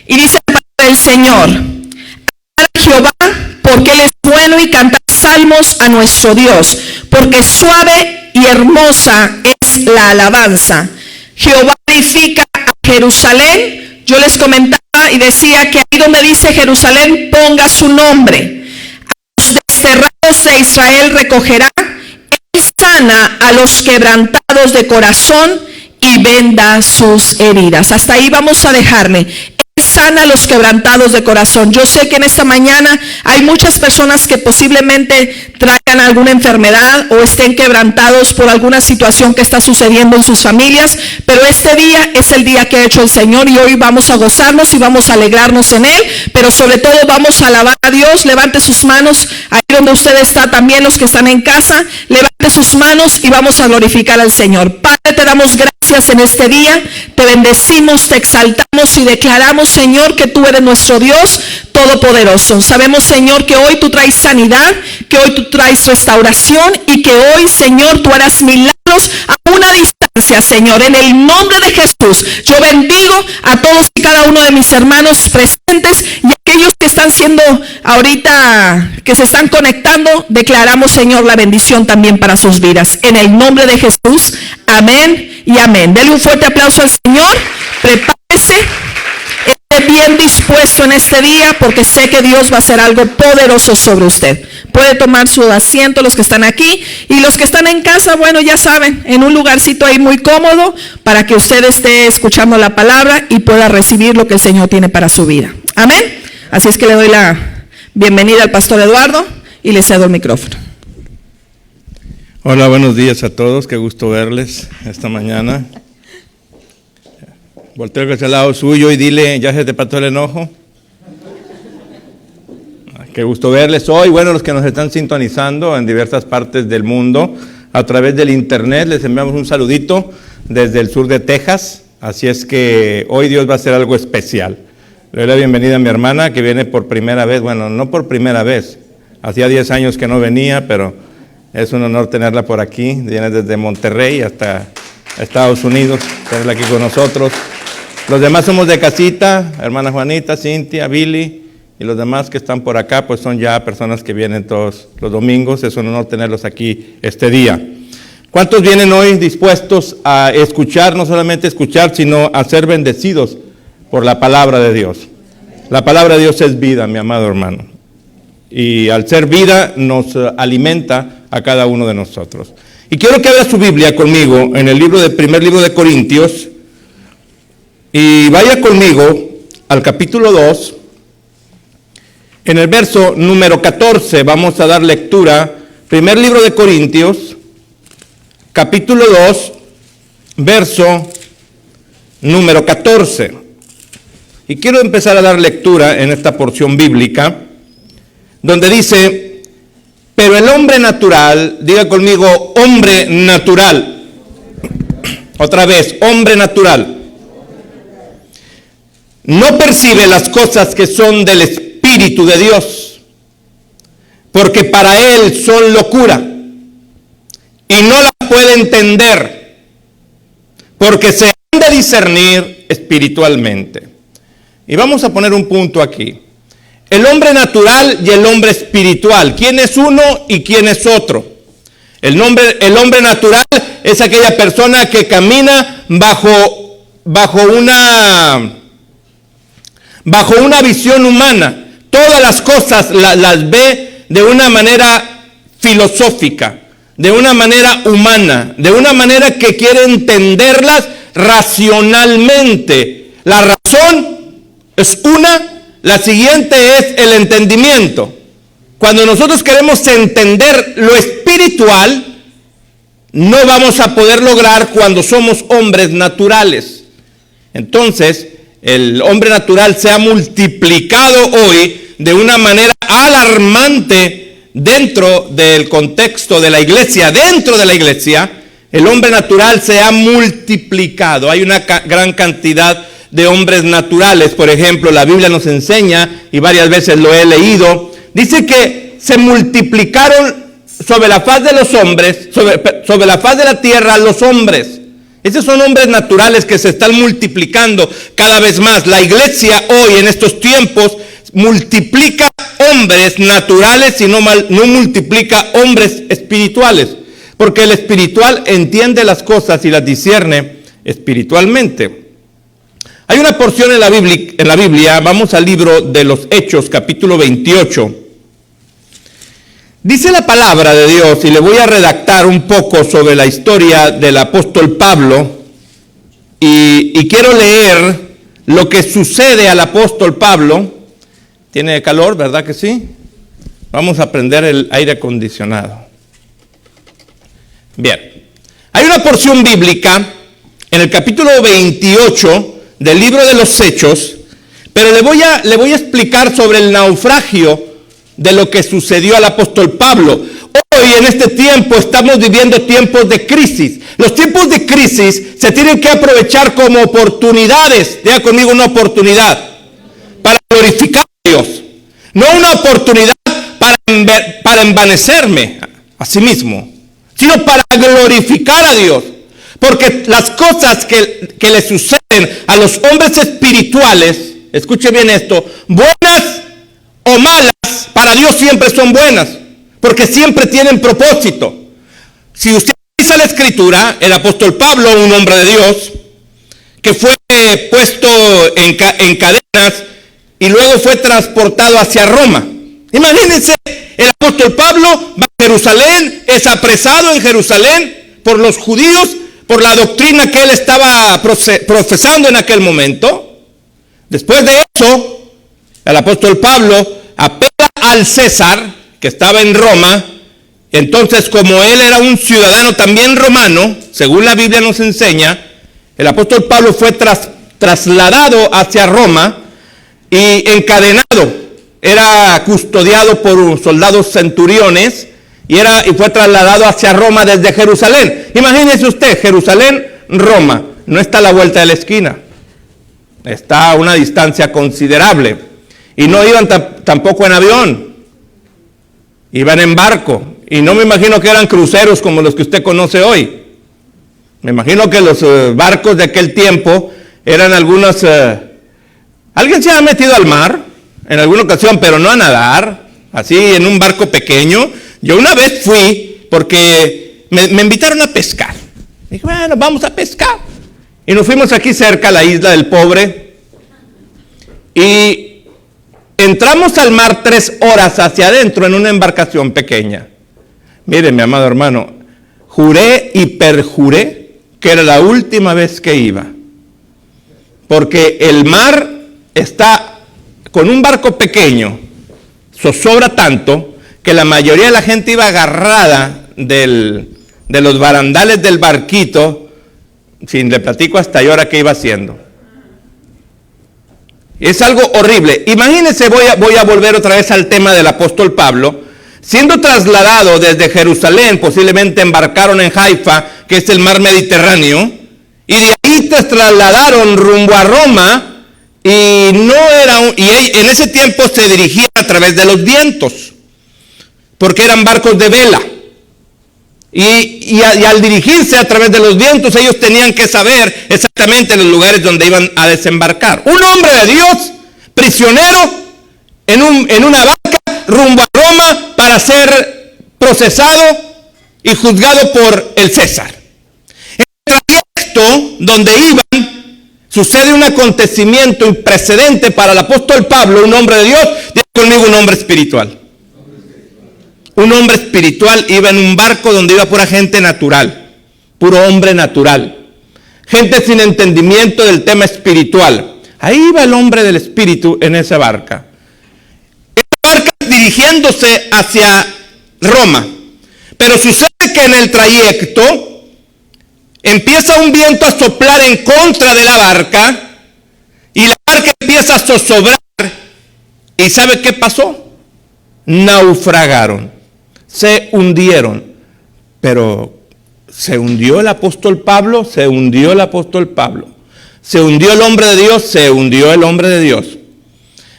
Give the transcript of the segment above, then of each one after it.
Y dice la palabra del Señor: alabad a Jehová, porque Él es bueno, y cantad salmos a nuestro Dios, porque suave y hermosa es la alabanza. Jehová edifica a Jerusalén. Yo les comentaba y decía que ahí donde dice Jerusalén, ponga su nombre. A los desterrados de Israel recogerá. Él sana a los quebrantados de corazón y venda sus heridas. Hasta ahí vamos a dejarme. Él sana a los quebrantados de corazón. Yo sé que en esta mañana hay muchas personas que posiblemente traigan alguna enfermedad o estén quebrantados por alguna situación que está sucediendo en sus familias, pero este día es el día que ha hecho el Señor, y hoy vamos a gozarnos y vamos a alegrarnos en Él, pero sobre todo vamos a alabar a Dios. Levante sus manos ahí donde usted está, también los que están en casa, levante sus manos y vamos a glorificar al Señor. Padre, te damos gracias en este día, te bendecimos, te exaltamos y declaramos, Señor, que tú eres nuestro Dios todopoderoso. Sabemos, Señor, que hoy tú traes sanidad, que hoy tú traes restauración, y que hoy, Señor, tú harás milagros a una distancia, Señor. En el nombre de Jesús, yo bendigo a todos y cada uno de mis hermanos presentes, y aquellos que están siendo ahorita, que se están conectando. Declaramos, Señor, la bendición también para sus vidas. En el nombre de Jesús, amén y amén. Denle un fuerte aplauso al Señor. Prepárese. Esté bien dispuesto en este día, porque sé que Dios va a hacer algo poderoso sobre usted. Puede tomar su asiento los que están aquí, y los que están en casa, bueno, ya saben, en un lugarcito ahí muy cómodo, para que usted esté escuchando la palabra y pueda recibir lo que el Señor tiene para su vida. Amén. Así es que le doy la bienvenida al pastor Eduardo y le cedo el micrófono. Hola, buenos días a todos, qué gusto verles esta mañana. Volteo hacia el lado suyo y dile: ¿ya se te pasó el enojo? Qué gusto verles hoy. Bueno, los que nos están sintonizando en diversas partes del mundo a través del internet, les enviamos un saludito desde el sur de Texas. Así es que hoy Dios va a hacer algo especial. Le doy la bienvenida a mi hermana, que viene por primera vez. Bueno, no por primera vez, hacía 10 años que no venía, pero es un honor tenerla por aquí. Viene desde Monterrey hasta Estados Unidos, tenerla aquí con nosotros. Los demás somos de casita, hermana Juanita, Cintia, Billy, y los demás que están por acá, pues son ya personas que vienen todos los domingos. Es un honor tenerlos aquí este día. ¿Cuántos vienen hoy dispuestos a escuchar, no solamente escuchar, sino a ser bendecidos por la palabra de Dios? La palabra de Dios es vida, mi amado hermano. Y al ser vida, nos alimenta a cada uno de nosotros. Y quiero que abra su Biblia conmigo en el primer libro de Corintios, y vaya conmigo al capítulo 2, en el verso número 14, vamos a dar lectura. Primer libro de Corintios, capítulo 2, verso número 14. Y quiero empezar a dar lectura en esta porción bíblica, donde dice: pero el hombre natural, diga conmigo, hombre natural. Otra vez, hombre natural. No percibe las cosas que son del Espíritu de Dios, porque para él son locura, y no las puede entender, porque se han de discernir espiritualmente. Y vamos a poner un punto aquí. El hombre natural y el hombre espiritual. ¿Quién es uno y quién es otro? El hombre natural es aquella persona que camina bajo una visión humana. Todas las cosas las ve de una manera filosófica, de una manera humana, de una manera que quiere entenderlas racionalmente. La razón es una, la siguiente es el entendimiento. Cuando nosotros queremos entender lo espiritual, no vamos a poder lograr cuando somos hombres naturales. Entonces, el hombre natural se ha multiplicado hoy de una manera alarmante dentro del contexto de la iglesia. Dentro de la iglesia, el hombre natural se ha multiplicado. Hay una gran cantidad de hombres naturales. Por ejemplo, la Biblia nos enseña, y varias veces lo he leído, dice que se multiplicaron sobre la faz de los hombres, sobre la faz de la tierra los hombres. Esos son hombres naturales que se están multiplicando cada vez más. La iglesia hoy, en estos tiempos, multiplica hombres naturales y no multiplica hombres espirituales. Porque el espiritual entiende las cosas y las discierne espiritualmente. Hay una porción en la Biblia, vamos al libro de los Hechos, capítulo 28. Dice la palabra de Dios, y le voy a redactar un poco sobre la historia del apóstol Pablo, y quiero leer lo que sucede al apóstol Pablo. ¿Tiene calor, verdad que sí? Vamos a prender el aire acondicionado. Bien, hay una porción bíblica en el capítulo 28 del libro de los Hechos, pero le voy a explicar sobre el naufragio de lo que sucedió al apóstol Pablo. Hoy en este tiempo estamos viviendo tiempos de crisis. Los tiempos de crisis se tienen que aprovechar como oportunidades. Diga conmigo, una oportunidad para glorificar a Dios, no una oportunidad para envanecerme a sí mismo, sino para glorificar a Dios. Porque las cosas que le suceden a los hombres espirituales, escuche bien esto, buenas o malas, para Dios siempre son buenas, porque siempre tienen propósito. Si usted analiza la Escritura, el apóstol Pablo, un hombre de Dios, que fue puesto en cadenas y luego fue transportado hacia Roma. Imagínense, el apóstol Pablo va a Jerusalén, es apresado en Jerusalén por los judíos, por la doctrina que él estaba profesando en aquel momento. Después de eso, el apóstol Pablo apela al César, que estaba en Roma. Entonces, como él era un ciudadano también romano, según la Biblia nos enseña, el apóstol Pablo fue trasladado hacia Roma y encadenado. Era custodiado por soldados centuriones y fue trasladado hacia Roma desde Jerusalén. Imagínese usted, Jerusalén, Roma, no está a la vuelta de la esquina. Está a una distancia considerable. Y no iban tampoco en avión, iban en barco. Y no me imagino que eran cruceros como los que usted conoce hoy. Me imagino que los barcos de aquel tiempo eran algunos... ¿Alguien se ha metido al mar en alguna ocasión, pero no a nadar? Así en un barco pequeño. Yo una vez fui porque me invitaron a pescar. Dije, bueno, vamos a pescar. Y nos fuimos aquí cerca a la isla del Pobre. Y entramos al mar 3 horas hacia adentro en una embarcación pequeña. Mire, mi amado hermano, juré y perjuré que era la última vez que iba. Porque el mar está con un barco pequeño, zozobra tanto que la mayoría de la gente iba agarrada de los barandales del barquito. Sin le platico hasta ahora qué iba haciendo. Es algo horrible. Imagínense, voy a volver otra vez al tema del apóstol Pablo. Siendo trasladado desde Jerusalén, posiblemente embarcaron en Haifa, que es el mar Mediterráneo, y de ahí te trasladaron rumbo a Roma, y en ese tiempo se dirigían a través de los vientos, porque eran barcos de vela. Y al dirigirse a través de los vientos, ellos tenían que saber exactamente los lugares donde iban a desembarcar. Un hombre de Dios, prisionero en una barca rumbo a Roma para ser procesado y juzgado por el César. En el trayecto donde iban, sucede un acontecimiento imprecedente para el apóstol Pablo, un hombre de Dios. Diga conmigo, un hombre espiritual. Un hombre espiritual iba en un barco donde iba pura gente natural, puro hombre natural, gente sin entendimiento del tema espiritual. Ahí iba el hombre del espíritu en esa barca. Esa barca dirigiéndose hacia Roma. Pero sucede que en el trayecto empieza un viento a soplar en contra de la barca y la barca empieza a zozobrar. ¿Y sabe qué pasó? Naufragaron. Se hundieron. Pero se hundió el apóstol Pablo, se hundió el apóstol Pablo. Se hundió el hombre de Dios, se hundió el hombre de Dios.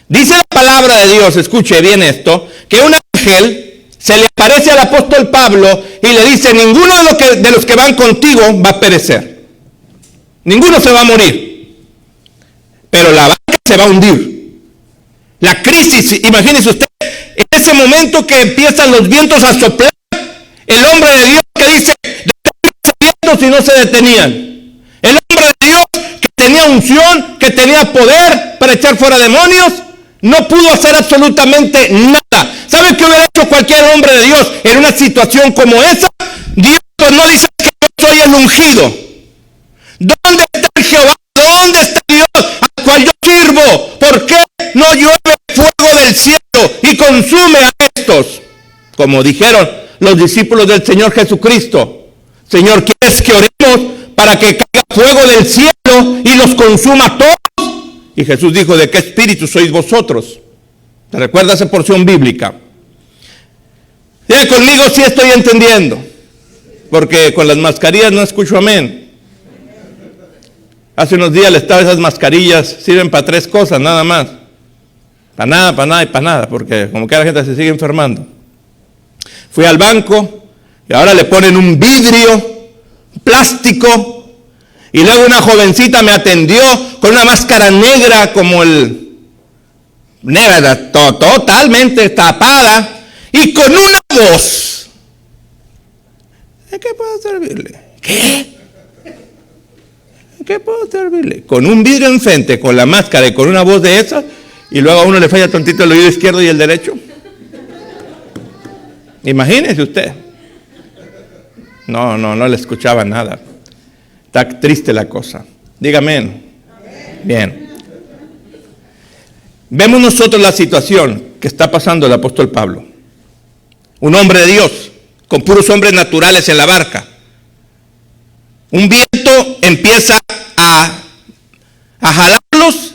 Dice la palabra de Dios, escuche bien esto, que un ángel se le aparece al apóstol Pablo y le dice, ninguno de los que van contigo va a perecer. Ninguno se va a morir. Pero la barca se va a hundir. La crisis, imagínese usted, en ese momento que empiezan los vientos a soplar, el hombre de Dios que dice, detenían los vientos y no se detenían. El hombre de Dios que tenía unción, que tenía poder para echar fuera demonios, no pudo hacer absolutamente nada. ¿Sabe qué hubiera hecho cualquier hombre de Dios en una situación como esa? Dios no dice que yo soy el ungido. ¿Dónde está el Jehová? ¿Dónde está Dios al cual yo sirvo? ¿Por qué no llueve fuego del cielo y consume a estos? Como dijeron los discípulos del Señor Jesucristo. Señor, ¿quieres que oremos para que caiga fuego del cielo y los consuma a todos? Y Jesús dijo, ¿de qué espíritu sois vosotros? ¿Te recuerda esa porción bíblica? Diga conmigo si estoy entendiendo. Porque con las mascarillas no escucho amén. Hace unos días le estaba, esas mascarillas sirven para 3 cosas nada más. Para nada, para nada y para nada. Porque como que la gente se sigue enfermando. Fui al banco y ahora le ponen un vidrio, plástico. Y luego una jovencita me atendió con una máscara negra como negra, totalmente tapada y con una voz. ¿Qué puedo servirle? ¿Qué? ¿Qué puedo servirle? Con un vidrio enfrente, con la máscara y con una voz de esas, y luego a uno le falla tantito el oído izquierdo y el derecho. Imagínese usted. No le escuchaba nada. Está triste la cosa. Dígame. Bien. Vemos nosotros la situación que está pasando el apóstol Pablo. Un hombre de Dios, con puros hombres naturales en la barca. Un viento empieza a jalarlos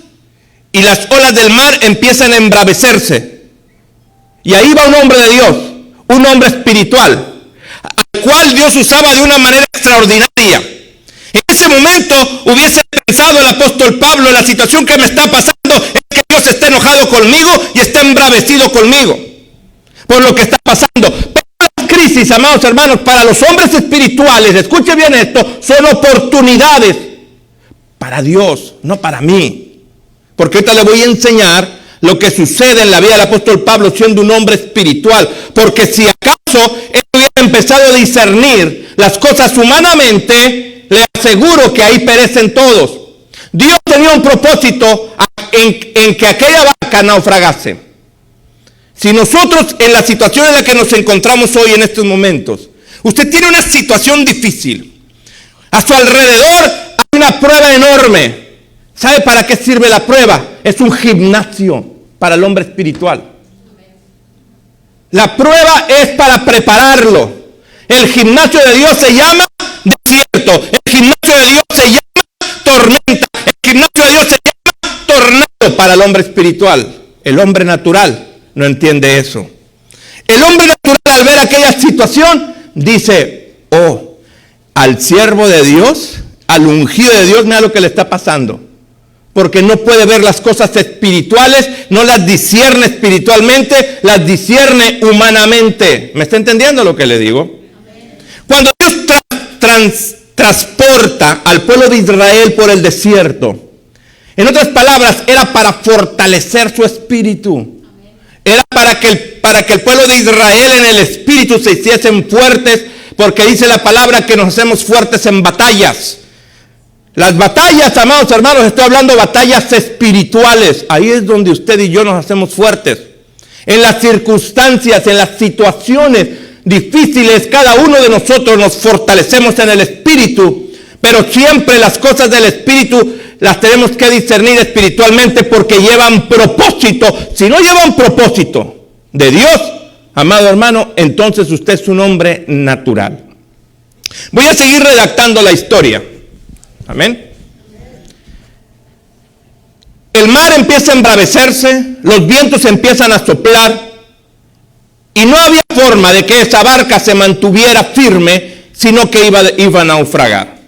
y las olas del mar empiezan a embravecerse. Y ahí va un hombre de Dios, un hombre espiritual, al cual Dios usaba de una manera extraordinaria. En ese momento hubiese pensado el apóstol Pablo, la situación que me está pasando es que Dios está enojado conmigo y está embravecido conmigo por lo que está pasando. Pero las crisis, amados hermanos, para los hombres espirituales, escuche bien esto, son oportunidades para Dios, no para mí. Porque ahorita le voy a enseñar lo que sucede en la vida del apóstol Pablo siendo un hombre espiritual. Porque si acaso él hubiera empezado a discernir las cosas humanamente, le aseguro que ahí perecen todos. Dios tenía un propósito en que aquella barca naufragase. Si nosotros en la situación en la que nos encontramos hoy en estos momentos, usted tiene una situación difícil. A su alrededor hay una prueba enorme. ¿Sabe para qué sirve la prueba? Es un gimnasio para el hombre espiritual. La prueba es para prepararlo. El gimnasio de Dios se llama desierto. El gimnasio de Dios se llama tormenta. El gimnasio de Dios se llama tornado para el hombre espiritual. El hombre natural no entiende eso. El hombre natural al ver aquella situación dice, oh, al siervo de Dios, al ungido de Dios, mira lo que le está pasando. Porque no puede ver las cosas espirituales, no las discierne espiritualmente, las discierne humanamente. ¿Me está entendiendo lo que le digo? Cuando Dios transporta al pueblo de Israel por el desierto, en otras palabras, era para fortalecer su espíritu. Era para que el pueblo de Israel en el espíritu se hiciesen fuertes, porque dice la palabra que nos hacemos fuertes en batallas. Las batallas, amados hermanos, estoy hablando de batallas espirituales. Ahí es donde usted y yo nos hacemos fuertes. En las circunstancias, en las situaciones difíciles, cada uno de nosotros nos fortalecemos en el espíritu. Pero siempre las cosas del espíritu las tenemos que discernir espiritualmente porque llevan propósito. Si no llevan propósito de Dios, amado hermano, entonces usted es un hombre natural. Voy a seguir redactando la historia. Amén. El mar empieza a embravecerse, los vientos empiezan a soplar y no había forma de que esa barca se mantuviera firme, sino que iba a naufragar.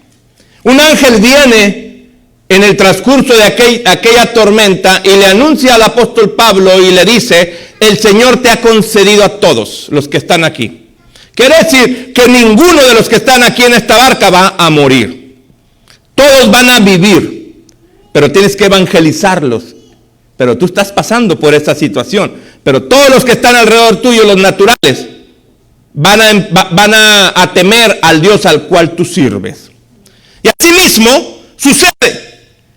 Un ángel viene en el transcurso de aquella tormenta y le anuncia al apóstol Pablo y le dice, el Señor te ha concedido a todos los que están aquí. Quiere decir que ninguno de los que están aquí en esta barca va a morir. Todos van a vivir, pero tienes que evangelizarlos. Pero tú estás pasando por esta situación. Pero todos los que están alrededor tuyo, los naturales, van a temer al Dios al cual tú sirves. Y así mismo sucede.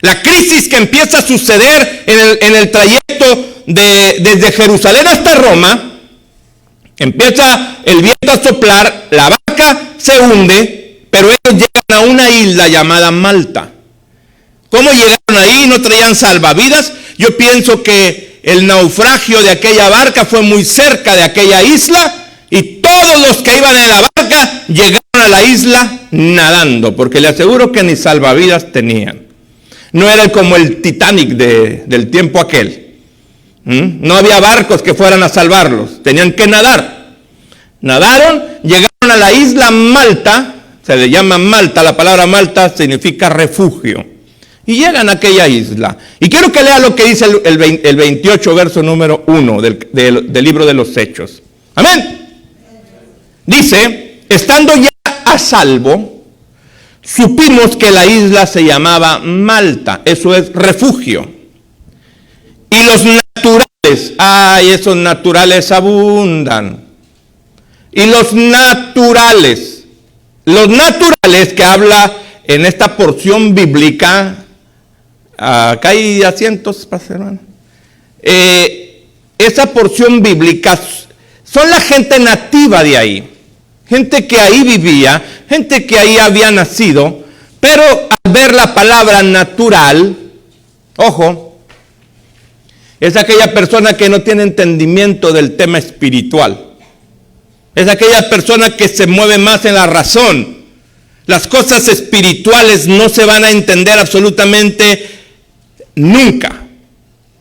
La crisis que empieza a suceder en el trayecto desde Jerusalén hasta Roma, empieza el viento a soplar, la barca se hunde, pero ellos llegan a una isla llamada Malta. ¿Cómo llegaron ahí? ¿No traían salvavidas? Yo pienso que el naufragio de aquella barca fue muy cerca de aquella isla y todos los que iban en la barca llegaron a la isla nadando, porque le aseguro que ni salvavidas tenían. No era como el Titanic del tiempo aquel. No había barcos que fueran a salvarlos, tenían que nadar. Nadaron, llegaron a la isla Malta, se le llama Malta, la palabra Malta significa refugio. Y llegan a aquella isla. Y quiero que lea lo que dice el 28, verso número 1 del libro de los Hechos. Amén. Dice, estando ya a salvo, supimos que la isla se llamaba Malta, eso es refugio. Y los naturales, esos naturales abundan. Y los naturales que habla en esta porción bíblica, acá hay asientos, hermano. Esa porción bíblica son la gente nativa de ahí. Gente que ahí vivía, gente que ahí había nacido, pero al ver la palabra natural, ojo, es aquella persona que no tiene entendimiento del tema espiritual. Es aquella persona que se mueve más en la razón. Las cosas espirituales no se van a entender absolutamente nunca.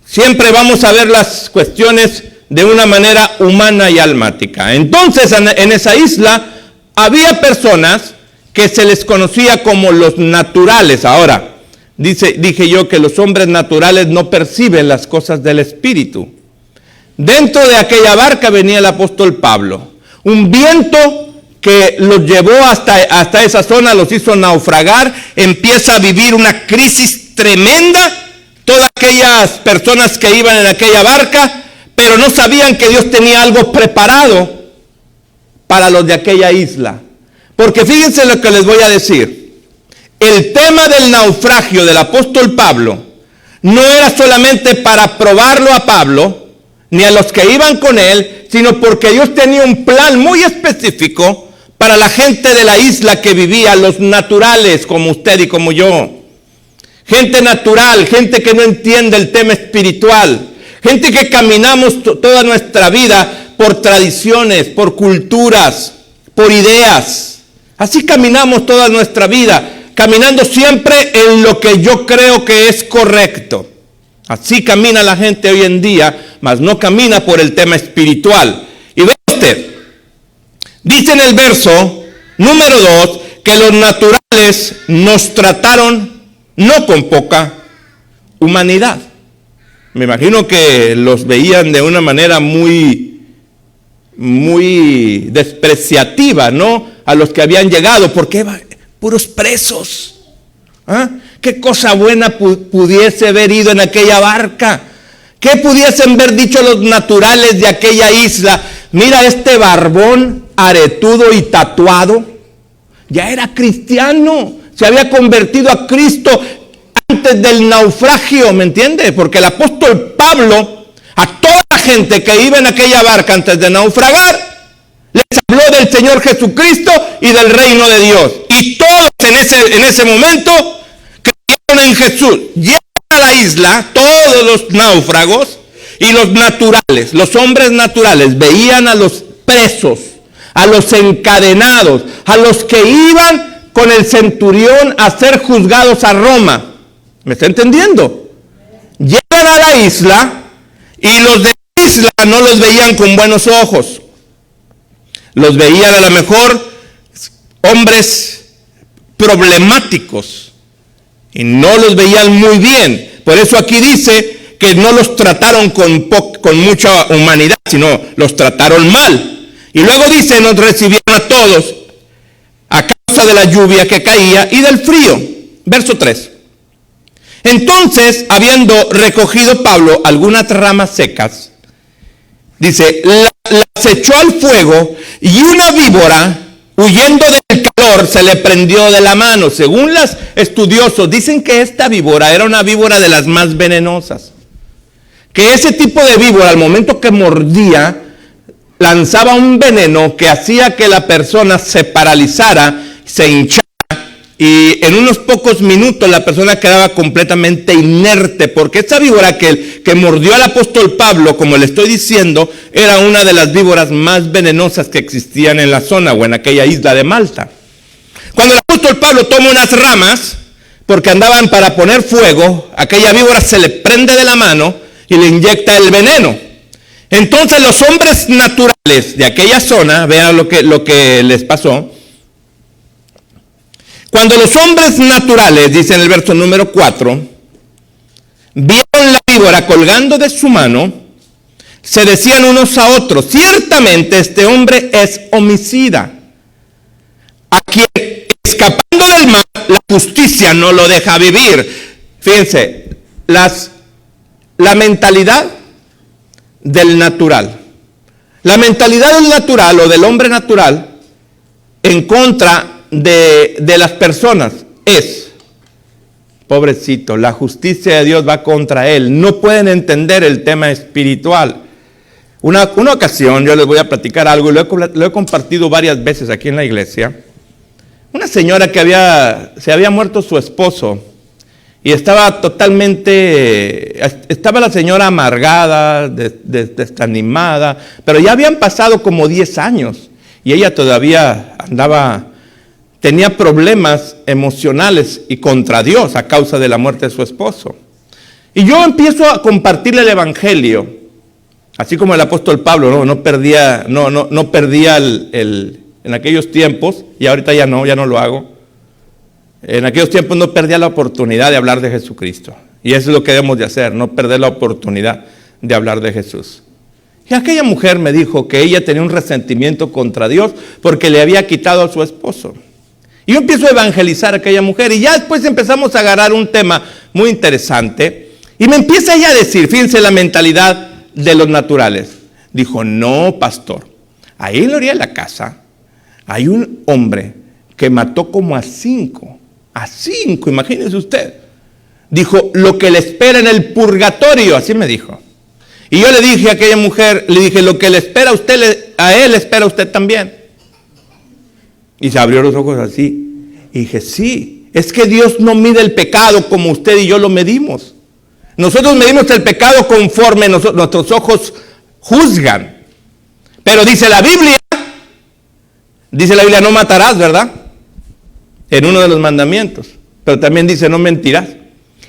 Siempre vamos a ver las cuestiones de una manera humana y almática. Entonces, en esa isla había personas que se les conocía como los naturales. Ahora, dije yo que los hombres naturales no perciben las cosas del espíritu. Dentro de aquella barca venía el apóstol Pablo. Un viento que los llevó hasta esa zona, los hizo naufragar, empieza a vivir una crisis tremenda. Todas aquellas personas que iban en aquella barca, pero no sabían que Dios tenía algo preparado para los de aquella isla. Porque fíjense lo que les voy a decir. El tema del naufragio del apóstol Pablo no era solamente para probarlo a Pablo, ni a los que iban con él, sino porque Dios tenía un plan muy específico para la gente de la isla que vivía, los naturales como usted y como yo. Gente natural, gente que no entiende el tema espiritual. Gente que caminamos toda nuestra vida por tradiciones, por culturas, por ideas. Así caminamos toda nuestra vida, caminando siempre en lo que yo creo que es correcto. Así camina la gente hoy en día, mas no camina por el tema espiritual. Y vea usted, dice en el verso número 2 que los naturales nos trataron no con poca humanidad. Me imagino que los veían de una manera muy despreciativa, ¿no? A los que habían llegado, porque puros presos. ¿Qué cosa buena pudiese haber ido en aquella barca? ¿Qué pudiesen haber dicho los naturales de aquella isla? Mira este barbón aretudo y tatuado. Ya era cristiano, se había convertido a Cristo antes del naufragio, ¿me entiende? Porque el apóstol Pablo, a toda la gente que iba en aquella barca antes de naufragar, les habló del Señor Jesucristo y del reino de Dios. Y todos en ese momento creyeron en Jesús. Llegaron a la isla, todos los náufragos y los naturales, los hombres naturales, veían a los presos, a los encadenados, a los que iban con el centurión a ser juzgados a Roma. ¿Me está entendiendo? Llegan a la isla y los de la isla no los veían con buenos ojos. Los veían a lo mejor hombres problemáticos y no los veían muy bien. Por eso aquí dice que no los trataron con mucha humanidad, sino los trataron mal. Y luego dice, nos recibieron a todos a causa de la lluvia que caía y del frío. Verso 3. Entonces, habiendo recogido Pablo algunas ramas secas, dice, las echó al fuego y una víbora, huyendo del calor, se le prendió de la mano. Según los estudiosos, dicen que esta víbora era una víbora de las más venenosas. Que ese tipo de víbora, al momento que mordía, lanzaba un veneno que hacía que la persona se paralizara, se hinchara, y en unos pocos minutos la persona quedaba completamente inerte, porque esa víbora que mordió al apóstol Pablo, como le estoy diciendo, era una de las víboras más venenosas que existían en la zona o en aquella isla de Malta. Cuando el apóstol Pablo toma unas ramas, porque andaban para poner fuego, aquella víbora se le prende de la mano y le inyecta el veneno. Entonces los hombres naturales de aquella zona, vean lo que les pasó. Cuando los hombres naturales, dice en el verso número 4, vieron la víbora colgando de su mano, se decían unos a otros, ciertamente este hombre es homicida, a quien escapando del mal, la justicia no lo deja vivir. Fíjense, la mentalidad del natural. La mentalidad del natural o del hombre natural en contra de las personas es, pobrecito, la justicia de Dios va contra él. No pueden entender el tema espiritual. Una ocasión, yo les voy a platicar algo, lo he compartido varias veces aquí en la iglesia. Una señora que se había muerto su esposo y estaba la señora amargada, desanimada, pero ya habían pasado como 10 años y ella todavía tenía problemas emocionales y contra Dios a causa de la muerte de su esposo. Y yo empiezo a compartirle el evangelio, así como el apóstol Pablo, no perdía en aquellos tiempos, y ahorita ya no lo hago. En aquellos tiempos no perdía la oportunidad de hablar de Jesucristo. Y eso es lo que debemos de hacer, no perder la oportunidad de hablar de Jesús. Y aquella mujer me dijo que ella tenía un resentimiento contra Dios porque le había quitado a su esposo. Y yo empiezo a evangelizar a aquella mujer y ya después empezamos a agarrar un tema muy interesante. Y me empieza ella a decir, fíjense la mentalidad de los naturales. Dijo, no, pastor, ahí en la orilla de la casa hay un hombre que mató como a 5, imagínese usted. Dijo, lo que le espera en el purgatorio, así me dijo. Y yo le dije a aquella mujer, lo que le espera a usted, a él le espera a usted también. Y se abrió los ojos así. Y dije, sí, es que Dios no mide el pecado como usted y yo lo medimos. Nosotros medimos el pecado conforme nuestros ojos juzgan. Pero dice la Biblia, no matarás, ¿verdad? En uno de los mandamientos. Pero también dice, no mentirás.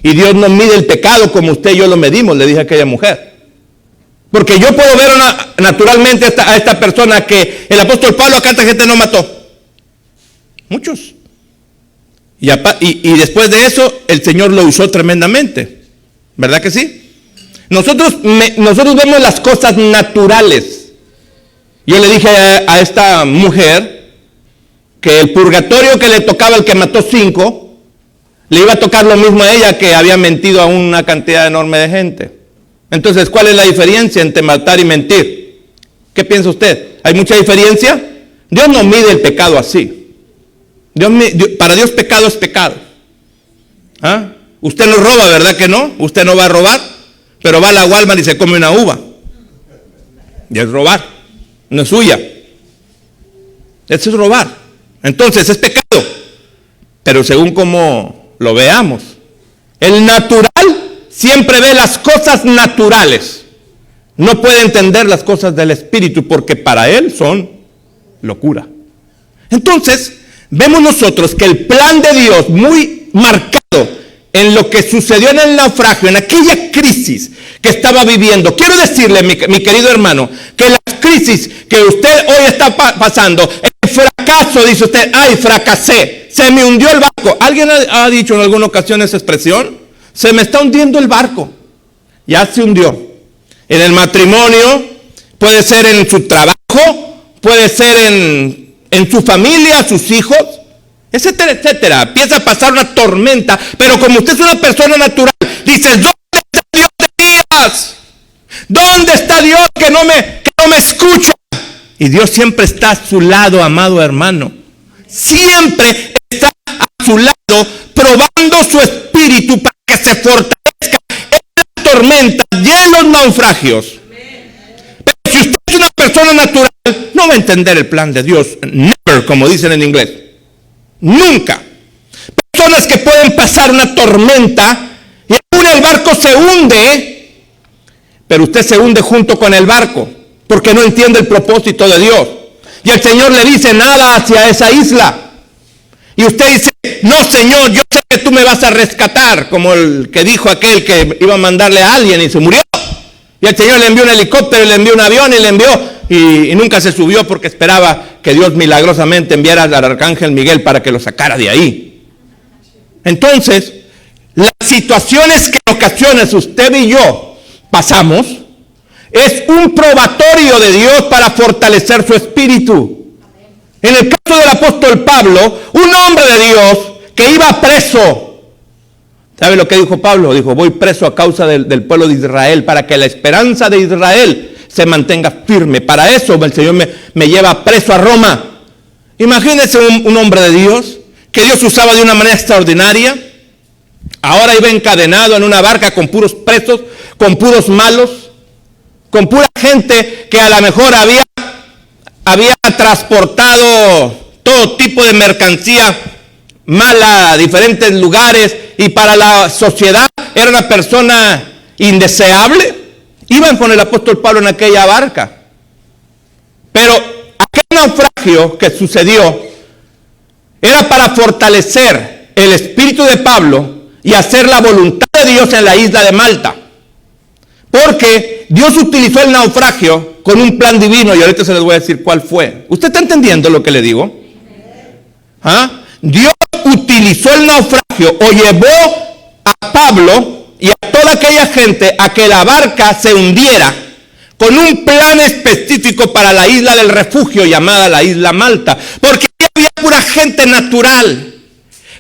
Y Dios no mide el pecado como usted y yo lo medimos, le dije a aquella mujer. Porque yo puedo ver naturalmente a esta persona que el apóstol Pablo acá esta gente no mató. Muchos. Y después de eso, el Señor lo usó tremendamente. ¿Verdad que sí? Nosotros vemos las cosas naturales. Yo le dije a esta mujer que el purgatorio que le tocaba al que mató 5, le iba a tocar lo mismo a ella que había mentido a una cantidad enorme de gente. Entonces, ¿cuál es la diferencia entre matar y mentir? ¿Qué piensa usted? ¿Hay mucha diferencia? Dios no mide el pecado así. Para Dios pecado es pecado. ¿Ah? Usted no roba, ¿verdad que no? Usted no va a robar, pero va a la Walmart y se come una uva. Y es robar, no es suya. Eso es robar. Entonces es pecado. Pero según como lo veamos, el natural siempre ve las cosas naturales. No puede entender las cosas del espíritu porque para él son locura. Entonces, vemos nosotros que el plan de Dios muy marcado en lo que sucedió en el naufragio, en aquella crisis que estaba viviendo. Quiero decirle, mi querido hermano, que las crisis que usted hoy está pasando, el fracaso, dice usted, ay, fracasé, se me hundió el barco. ¿Alguien ha dicho en alguna ocasión esa expresión? Se me está hundiendo el barco. Ya se hundió. En el matrimonio, puede ser en su trabajo, puede ser en su familia, sus hijos. etcétera, etcétera. Empieza a pasar una tormenta, pero como usted es una persona natural, dices, ¿dónde está Dios de Elías? ¿Dónde está Dios que no me escucha? Y Dios siempre está a su lado, amado hermano. Siempre está a su lado, probando su espíritu para que se fortalezca en las tormentas y en los naufragios. Pero si usted es una persona natural, no va a entender el plan de Dios. Never, como dicen en inglés. Nunca. Personas que pueden pasar una tormenta y aún el barco se hunde, pero usted se hunde junto con el barco porque no entiende el propósito de Dios. Y el Señor le dice, nada hacia esa isla. Y usted dice, no, Señor, yo sé que tú me vas a rescatar, como el que dijo aquel que iba a mandarle a alguien y se murió. Y el Señor le envió un helicóptero, y le envió un avión, y le envió, y nunca se subió porque esperaba que Dios milagrosamente enviara al arcángel Miguel para que lo sacara de ahí. Entonces, las situaciones que en ocasiones usted y yo pasamos, es un probatorio de Dios para fortalecer su espíritu. En el caso del apóstol Pablo, un hombre de Dios que iba preso. ¿Sabe lo que dijo Pablo? Dijo, voy preso a causa del pueblo de Israel, para que la esperanza de Israel se mantenga firme. Para eso el Señor me lleva preso a Roma. Imagínense un hombre de Dios, que Dios usaba de una manera extraordinaria. Ahora iba encadenado en una barca con puros presos, con puros malos, con pura gente que a lo mejor había transportado todo tipo de mercancía mala a diferentes lugares, y para la sociedad era una persona indeseable. Iban con el apóstol Pablo en aquella barca. Pero aquel naufragio que sucedió era para fortalecer el espíritu de Pablo y hacer la voluntad de Dios en la isla de Malta. Porque Dios utilizó el naufragio con un plan divino, y ahorita se les voy a decir cuál fue. ¿Usted está entendiendo lo que le digo? ¿Ah? Dios utilizó el naufragio o llevó a Pablo y a toda aquella gente a que la barca se hundiera con un plan específico para la isla del refugio llamada la isla Malta. Porque había pura gente natural,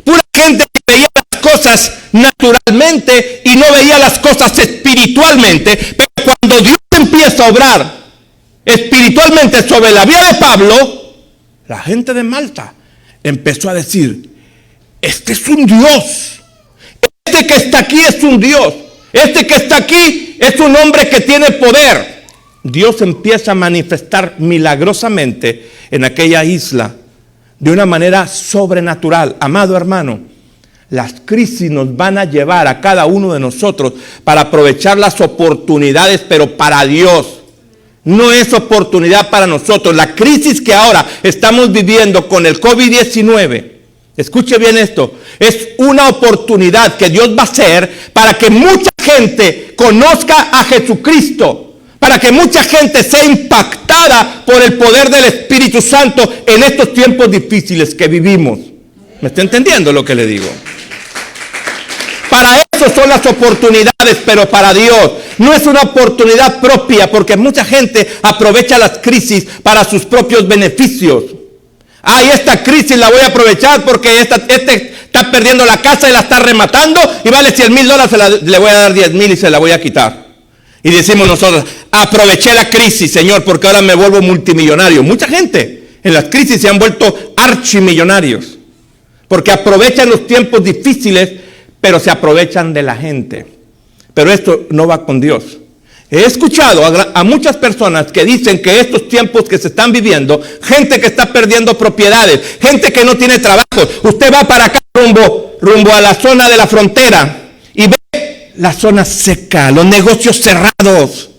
pura gente que veía las cosas naturalmente y no veía las cosas espiritualmente. Pero cuando Dios empieza a obrar espiritualmente sobre la vida de Pablo, la gente de Malta empezó a decir, este es un Dios, este que está aquí es un Dios, este que está aquí es un hombre que tiene poder. Dios empieza a manifestar milagrosamente en aquella isla de una manera sobrenatural. Amado hermano, las crisis nos van a llevar a cada uno de nosotros para aprovechar las oportunidades, pero para Dios. No es oportunidad para nosotros. La crisis que ahora estamos viviendo con el COVID-19, escuche bien esto, es una oportunidad que Dios va a hacer para que mucha gente conozca a Jesucristo, para que mucha gente sea impactada por el poder del Espíritu Santo en estos tiempos difíciles que vivimos. ¿Me está entendiendo lo que le digo? Para eso son las oportunidades, pero para Dios no es una oportunidad propia, porque mucha gente aprovecha las crisis para sus propios beneficios. Ay, esta crisis la voy a aprovechar porque este está perdiendo la casa y la está rematando y vale $100,000, le voy a dar 10,000 y se la voy a quitar. Y decimos nosotros, aproveché la crisis, Señor, porque ahora me vuelvo multimillonario. Mucha gente en las crisis se han vuelto archimillonarios, porque aprovechan los tiempos difíciles, pero se aprovechan de la gente. Pero esto no va con Dios. He escuchado a muchas personas que dicen que estos tiempos que se están viviendo, gente que está perdiendo propiedades, gente que no tiene trabajo. Usted va para acá rumbo a la zona de la frontera y ve la zona seca, los negocios cerrados.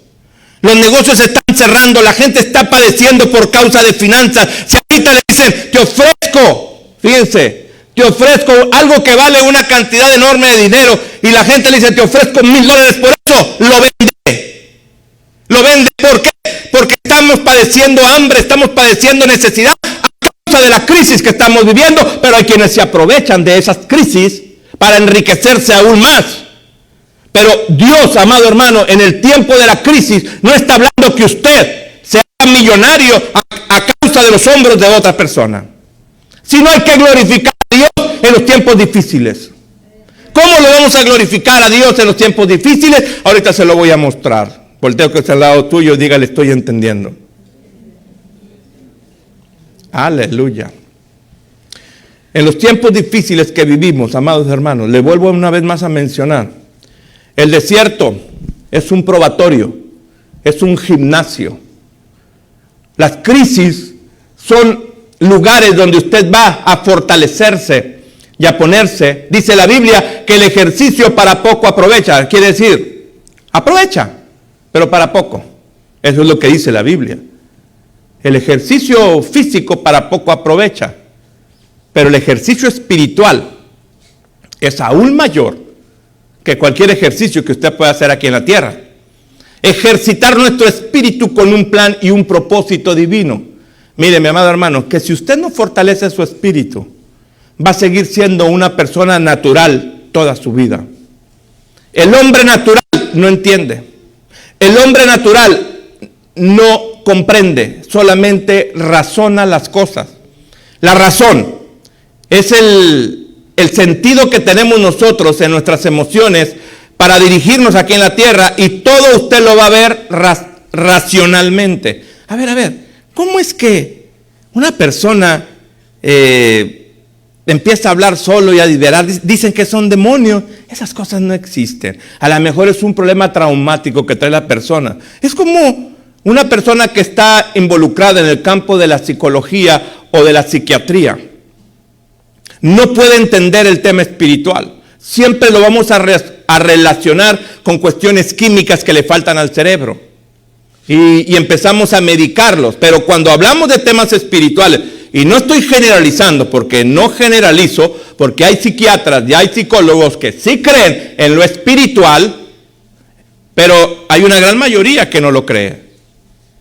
Los negocios se están cerrando, la gente está padeciendo por causa de finanzas. Si ahorita le dicen, te ofrezco, fíjense, te ofrezco algo que vale una cantidad enorme de dinero, y la gente le dice, te ofrezco $1,000 por eso, lo vende. Lo vende, ¿por qué? Porque estamos padeciendo hambre, estamos padeciendo necesidad a causa de la crisis que estamos viviendo, pero hay quienes se aprovechan de esas crisis para enriquecerse aún más. Pero Dios, amado hermano, en el tiempo de la crisis no está hablando que usted sea millonario a causa de los hombros de otra persona, sino hay que glorificar a Dios en los tiempos difíciles? ¿Cómo le vamos a glorificar a Dios en los tiempos difíciles? Ahorita se lo voy a mostrar. Volteo que está al lado tuyo, dígale, estoy entendiendo. Aleluya. En los tiempos difíciles que vivimos, amados hermanos, le vuelvo una vez más a mencionar, el desierto es un probatorio, es un gimnasio. Las crisis son lugares donde usted va a fortalecerse y a ponerse. Dice la Biblia que el ejercicio para poco aprovecha. Quiere decir, aprovecha, pero para poco. Eso es lo que dice la Biblia. El ejercicio físico para poco aprovecha, pero el ejercicio espiritual es aún mayor que cualquier ejercicio que usted pueda hacer aquí en la tierra. Ejercitar nuestro espíritu con un plan y un propósito divino. Mire, mi amado hermano, que si usted no fortalece su espíritu, va a seguir siendo una persona natural toda su vida. El hombre natural no entiende. El hombre natural no comprende, solamente razona las cosas. La razón es el sentido que tenemos nosotros en nuestras emociones para dirigirnos aquí en la tierra, y todo usted lo va a ver racionalmente. A ver, ¿cómo es que una persona empieza a hablar solo y a liberar? Dicen que son demonios. Esas cosas no existen. A lo mejor es un problema traumático que trae la persona. Es como una persona que está involucrada en el campo de la psicología o de la psiquiatría. No puede entender el tema espiritual. Siempre lo vamos a relacionar con cuestiones químicas que le faltan al cerebro. Y empezamos a medicarlos. Pero cuando hablamos de temas espirituales, y no estoy generalizando, porque no generalizo, porque hay psiquiatras y hay psicólogos que sí creen en lo espiritual, pero hay una gran mayoría que no lo cree.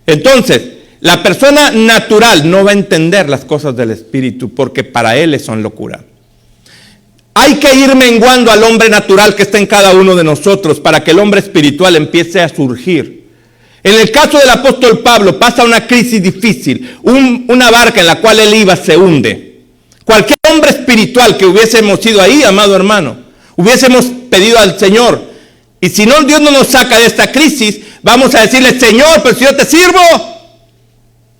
Entonces, la persona natural no va a entender las cosas del espíritu, porque para él son locura. Hay que ir menguando al hombre natural que está en cada uno de nosotros para que el hombre espiritual empiece a surgir. En el caso del apóstol Pablo pasa una crisis difícil, una barca en la cual él iba se hunde. Cualquier hombre espiritual que hubiésemos ido ahí, amado hermano, hubiésemos pedido al Señor, y si no, Dios no nos saca de esta crisis, vamos a decirle, Señor, pero si yo te sirvo,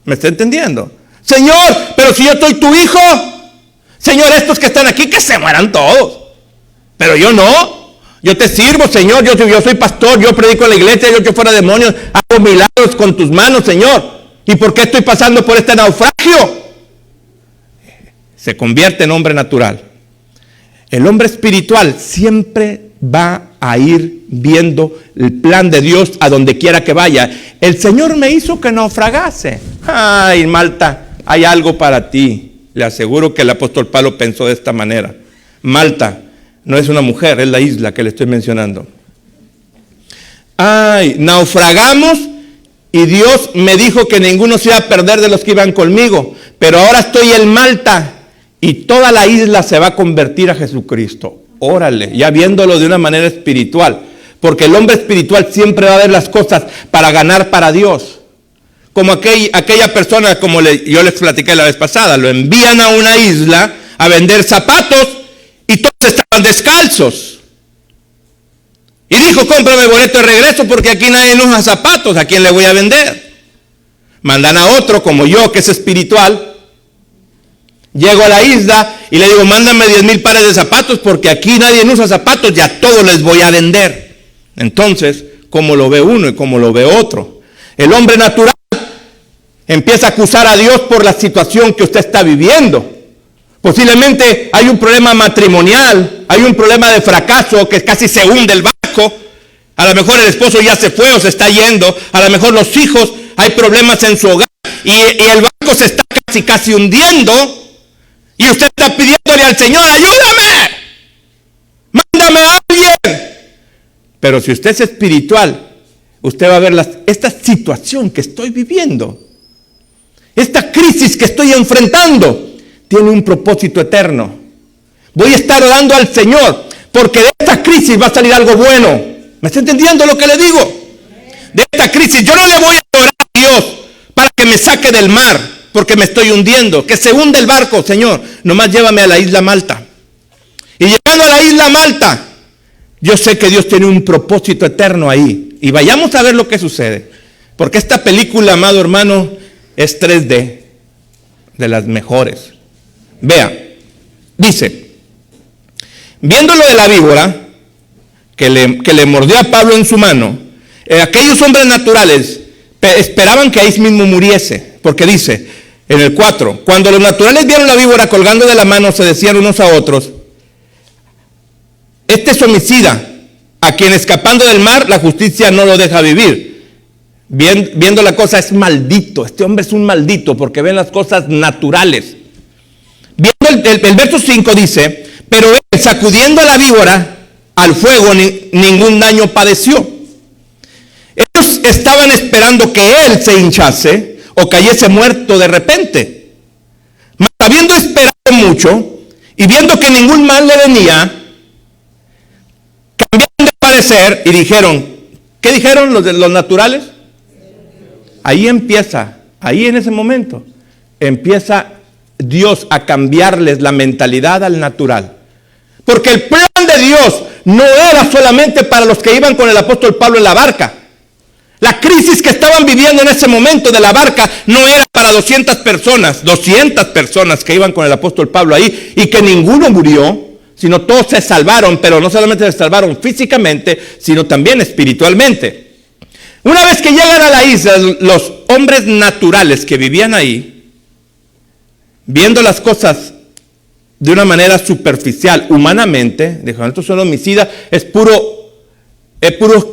¿me está entendiendo? Señor, pero si yo soy tu hijo, Señor, estos que están aquí, que se mueran todos, pero yo no. Yo te sirvo, Señor, yo soy pastor, yo predico en la iglesia, yo echo fuera demonios, hago milagros con tus manos, Señor. ¿Y por qué estoy pasando por este naufragio? Se convierte en hombre natural. El hombre espiritual siempre va a ir viendo el plan de Dios a donde quiera que vaya. El Señor me hizo que naufragase. Ay, Malta, hay algo para ti. Le aseguro que el apóstol Pablo pensó de esta manera. Malta no es una mujer, es la isla que le estoy mencionando. Ay, naufragamos y Dios me dijo que ninguno se iba a perder de los que iban conmigo. Pero ahora estoy en Malta y toda la isla se va a convertir a Jesucristo. Órale, ya viéndolo de una manera espiritual. Porque el hombre espiritual siempre va a ver las cosas para ganar para Dios. Como aquella persona, como yo les platiqué la vez pasada, lo envían a una isla a vender zapatos. Y todos estaban descalzos. Y dijo, cómprame boleto de regreso porque aquí nadie usa zapatos. ¿A quién le voy a vender? Mandan a otro como yo, que es espiritual. Llego a la isla y le digo, mándame 10,000 pares de zapatos porque aquí nadie usa zapatos y a todos les voy a vender. Entonces, como lo ve uno y como lo ve otro, el hombre natural empieza a acusar a Dios por la situación que usted está viviendo. Posiblemente hay un problema matrimonial, hay un problema de fracaso que casi se hunde el barco. A lo mejor el esposo ya se fue o se está yendo. A lo mejor los hijos, hay problemas en su hogar y el barco se está casi hundiendo. Y usted está pidiéndole al Señor, ayúdame, mándame a alguien. Pero si usted es espiritual, usted va a ver esta situación que estoy viviendo, esta crisis que estoy enfrentando, tiene un propósito eterno. Voy a estar orando al Señor, porque de esta crisis va a salir algo bueno. ¿Me está entendiendo lo que le digo? De esta crisis, yo no le voy a orar a Dios para que me saque del mar. porque me estoy hundiendo. Que se hunde el barco, Señor. Nomás llévame a la isla Malta. Y llegando a la isla Malta, yo sé que Dios tiene un propósito eterno ahí. Y vayamos a ver lo que sucede. Porque esta película, amado hermano, es 3D, de las mejores. Vea, dice, viendo lo de la víbora, que le mordió a Pablo en su mano, aquellos hombres naturales esperaban que ahí mismo muriese. Porque dice, en el 4, cuando los naturales vieron la víbora colgando de la mano, se decían unos a otros, este es homicida, a quien escapando del mar la justicia no lo deja vivir. Viendo la cosa, es maldito, este hombre es un maldito porque ven las cosas naturales. Viendo el verso 5 dice, pero él sacudiendo a la víbora al fuego ningún daño padeció. Ellos estaban esperando que él se hinchase o cayese muerto de repente. Mas habiendo esperado mucho y viendo que ningún mal le venía, cambiaron de parecer y dijeron, ¿qué dijeron los naturales? Ahí empieza, ahí en ese momento, empieza Dios a cambiarles la mentalidad al natural. Porque el plan de Dios no era solamente para los que iban con el apóstol Pablo en la barca. La crisis que estaban viviendo en ese momento de la barca no era para 200 personas que iban con el apóstol Pablo ahí y que ninguno murió, sino todos se salvaron, pero no solamente se salvaron físicamente, sino también espiritualmente. Una vez que llegan a la isla, los hombres naturales que vivían ahí, viendo las cosas de una manera superficial, humanamente, dijeron, estos son homicidas, es puro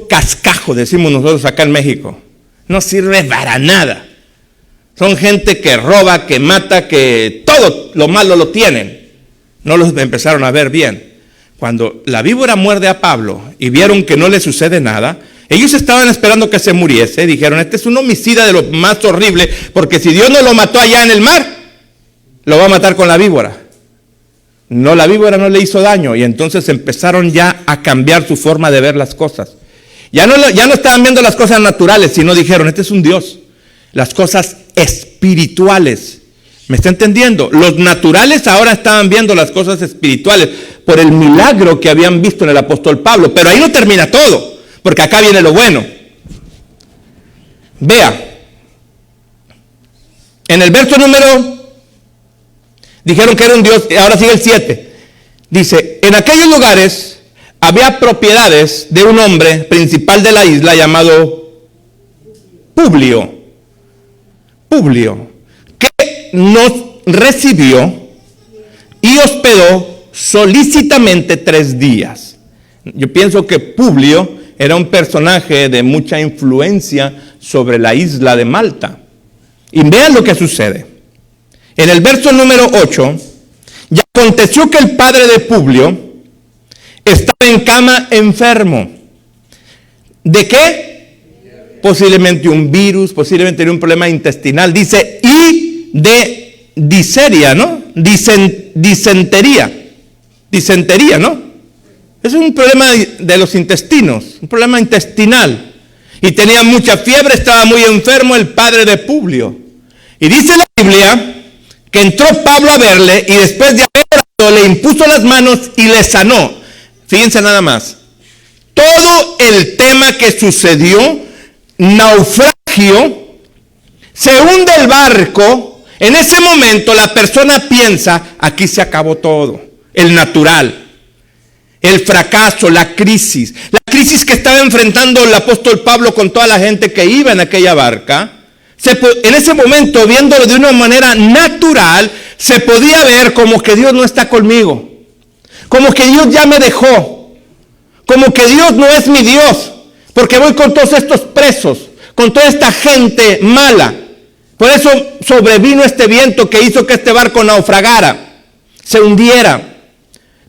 cascajo, decimos nosotros acá en México. No sirve para nada. Son gente que roba, que mata, que todo lo malo lo tienen. No los empezaron a ver bien. Cuando la víbora muerde a Pablo y vieron que no le sucede nada, ellos estaban esperando que se muriese. Dijeron, este es un homicida de lo más horrible, porque si Dios no lo mató allá en el mar, lo va a matar con la víbora. No, la víbora no le hizo daño, y entonces empezaron ya a cambiar su forma de ver las cosas. Ya no estaban viendo las cosas naturales, sino dijeron, este es un Dios. Las cosas espirituales. ¿Me está entendiendo? Los naturales ahora estaban viendo las cosas espirituales por el milagro que habían visto en el apóstol Pablo. Pero ahí no termina todo, porque acá viene lo bueno. Vea, en el verso número, dijeron que era un Dios, ahora sigue el 7. Dice, en aquellos lugares había propiedades de un hombre principal de la isla llamado Publio, que nos recibió y hospedó solícitamente 3 días. Yo pienso que Publio era un personaje de mucha influencia sobre la isla de Malta. Y vean lo que sucede. En el verso número 8, y aconteció que el padre de Publio estaba en cama enfermo. ¿De qué? Posiblemente un virus, posiblemente un problema intestinal. Dice, y de diseria, ¿no? Disentería, ¿no? Es un problema de los intestinos, un problema intestinal. Y tenía mucha fiebre, estaba muy enfermo el padre de Publio. Y dice la Biblia que entró Pablo a verle y después de haber orado, le impuso las manos y le sanó. Fíjense nada más. Todo el tema que sucedió, naufragio, se hunde el barco. En ese momento la persona piensa, aquí se acabó todo. El natural, el fracaso, la crisis que estaba enfrentando el apóstol Pablo con toda la gente que iba en aquella barca. En ese momento, viéndolo de una manera natural, se podía ver como que Dios no está conmigo, como que Dios ya me dejó, como que Dios no es mi Dios, porque voy con todos estos presos, con toda esta gente mala. Por eso sobrevino este viento que hizo que este barco naufragara, se hundiera.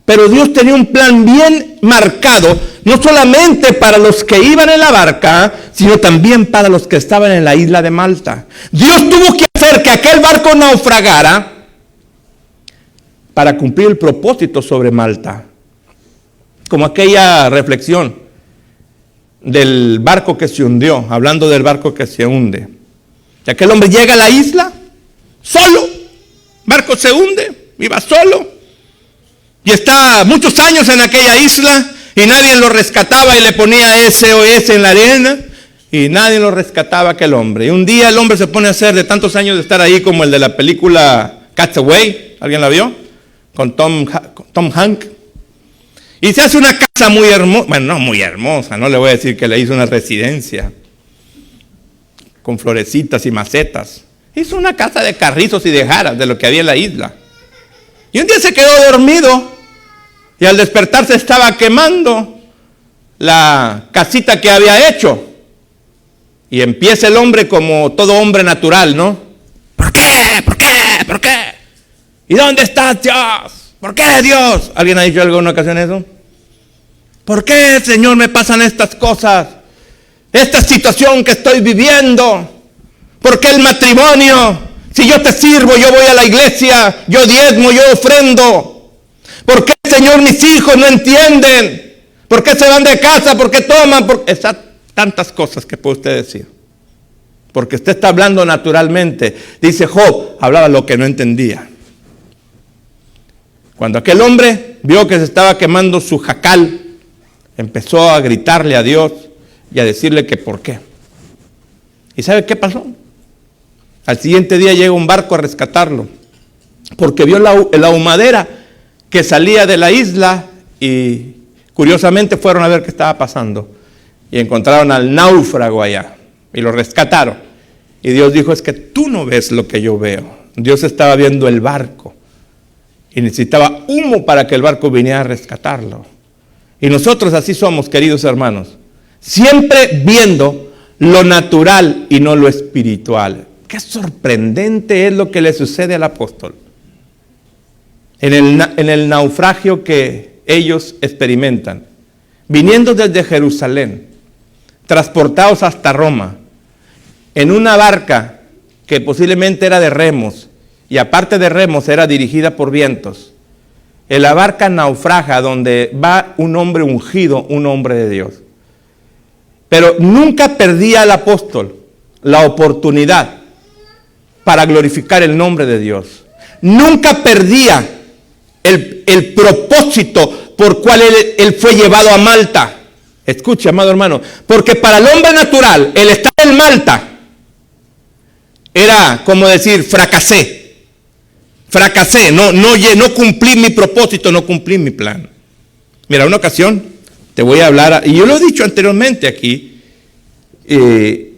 Pero Dios tenía un plan bien marcado, no solamente para los que iban en la barca, sino también para los que estaban en la isla de Malta. Dios tuvo que hacer que aquel barco naufragara para cumplir el propósito sobre Malta. Como aquella reflexión del barco que se hundió, hablando del barco que se hunde. Y aquel hombre llega a la isla, solo. Barco se hunde, iba solo. Y está muchos años en aquella isla y nadie lo rescataba y le ponía SOS en la arena y nadie lo rescataba aquel hombre. Y un día el hombre se pone a hacer, de tantos años de estar ahí, como el de la película Castaway, ¿alguien la vio? Con Tom Hanks. Y se hace una casa muy hermosa, bueno, no muy hermosa, no le voy a decir que le hizo una residencia con florecitas y macetas. Hizo una casa de carrizos y de jaras de lo que había en la isla. Y un día se quedó dormido y al despertarse estaba quemando la casita que había hecho. Y empieza el hombre como todo hombre natural, ¿no? ¿Por qué? ¿Por qué? ¿Por qué? ¿Y dónde estás, Dios? ¿Por qué, Dios? ¿Alguien ha dicho alguna ocasión eso? ¿Por qué, Señor, me pasan estas cosas? Esta situación que estoy viviendo. ¿Por qué el matrimonio? Si yo te sirvo, yo voy a la iglesia, yo diezmo, yo ofrendo. ¿Por qué, Señor, mis hijos no entienden? ¿Por qué se van de casa? ¿Por qué toman? Tantas cosas que puede usted decir. Porque usted está hablando naturalmente. Dice Job, hablaba lo que no entendía. Cuando aquel hombre vio que se estaba quemando su jacal, empezó a gritarle a Dios y a decirle que por qué. ¿Y sabe qué pasó? Al siguiente día llega un barco a rescatarlo, porque vio la humadera que salía de la isla y curiosamente fueron a ver qué estaba pasando. Y encontraron al náufrago allá y lo rescataron. Y Dios dijo, es que tú no ves lo que yo veo. Dios estaba viendo el barco y necesitaba humo para que el barco viniera a rescatarlo. Y nosotros así somos, queridos hermanos, siempre viendo lo natural y no lo espiritual. Qué sorprendente es lo que le sucede al apóstol. En el naufragio que ellos experimentan, viniendo desde Jerusalén, transportados hasta Roma, en una barca que posiblemente era de remos, y aparte de remos era dirigida por vientos. En la barca naufraga donde va un hombre ungido, un hombre de Dios. Pero nunca perdía el apóstol la oportunidad para glorificar el nombre de Dios. Nunca perdía el propósito por cual él fue llevado a Malta. Escuche, amado hermano, porque para el hombre natural, el estar en Malta era como decir, fracasé, no cumplí mi propósito, no cumplí mi plan. Mira, una ocasión te voy a hablar, y yo lo he dicho anteriormente aquí,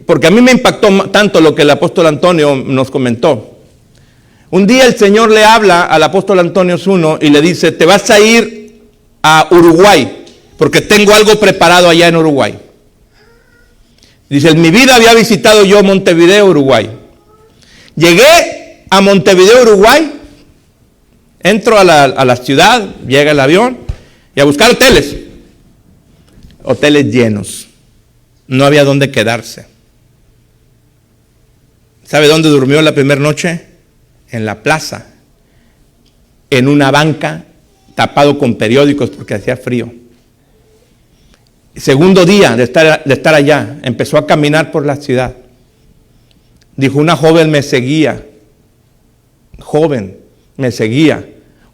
porque a mí me impactó tanto lo que el apóstol Antonio nos comentó. Un día el Señor le habla al apóstol Antonio Zuno y le dice, te vas a ir a Uruguay, porque tengo algo preparado allá en Uruguay. Dice, en mi vida había visitado yo Montevideo, Uruguay. Llegué a Montevideo, Uruguay, entro a la ciudad, llega el avión, y a buscar hoteles. Hoteles llenos. No había dónde quedarse. ¿Sabe dónde durmió la primera noche? En la plaza, en una banca, tapado con periódicos porque hacía frío. Segundo día de estar allá, empezó a caminar por la ciudad. Dijo, una joven me seguía,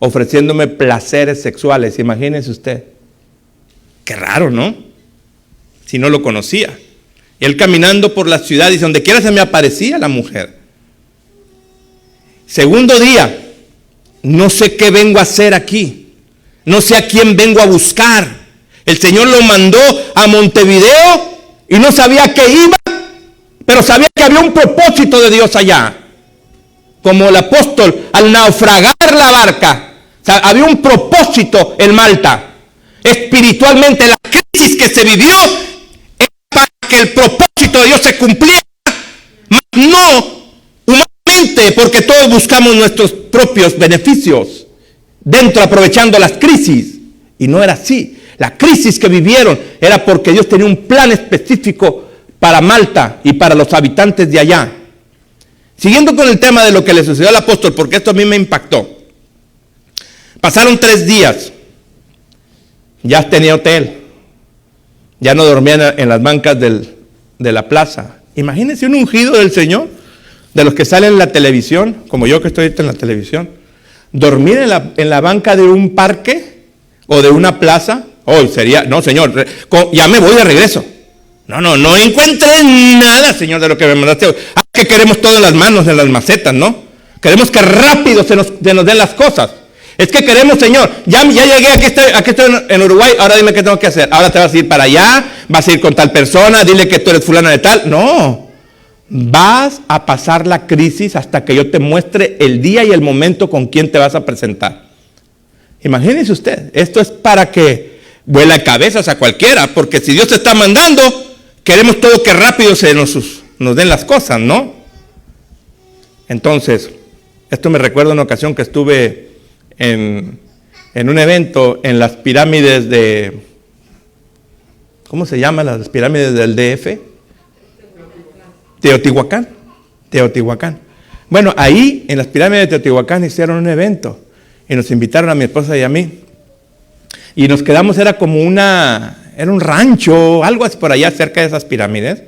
ofreciéndome placeres sexuales. Imagínese usted. Qué raro, ¿no? Si no lo conocía. Y él caminando por la ciudad, dice, donde quiera se me aparecía la mujer. Segundo día, no sé qué vengo a hacer aquí. No sé a quién vengo a buscar. El Señor lo mandó a Montevideo y no sabía qué iba, pero sabía que había un propósito de Dios allá. Como el apóstol al naufragar la barca, o sea, había un propósito en Malta. Espiritualmente la crisis que se vivió era para que el propósito de Dios se cumpliera, mas no humanamente, porque todos buscamos nuestros propios beneficios dentro, aprovechando las crisis. Y no era así. La crisis que vivieron era porque Dios tenía un plan específico para Malta y para los habitantes de allá. Siguiendo con el tema de lo que le sucedió al apóstol, porque esto a mí me impactó. Pasaron 3 días. Ya tenía hotel. Ya no dormían en las bancas de la plaza. Imagínense un ungido del Señor. de los que salen en la televisión, como yo que estoy ahorita en la televisión, dormir en la banca de un parque o de una plaza, sería, no señor, ya me voy de regreso. No encuentré nada, Señor, de lo que me mandaste hoy. Que queremos todo en las manos, en las macetas, ¿no? Queremos que rápido se nos den las cosas. Es que queremos, Señor, ya llegué, aquí estoy en Uruguay, ahora dime qué tengo que hacer. Ahora te vas a ir para allá, vas a ir con tal persona, dile que tú eres fulano de tal. No, vas a pasar la crisis hasta que yo te muestre el día y el momento con quién te vas a presentar. Imagínese usted, esto es para que vuela cabezas a cualquiera, porque si Dios te está mandando, queremos todo que rápido nos den las cosas, ¿no? Entonces, esto me recuerda una ocasión que estuve en un evento en las pirámides de, ¿cómo se llaman las pirámides del DF? Teotihuacán. Bueno, ahí en las pirámides de Teotihuacán hicieron un evento y nos invitaron a mi esposa y a mí. Y nos quedamos, era un rancho, algo así por allá cerca de esas pirámides.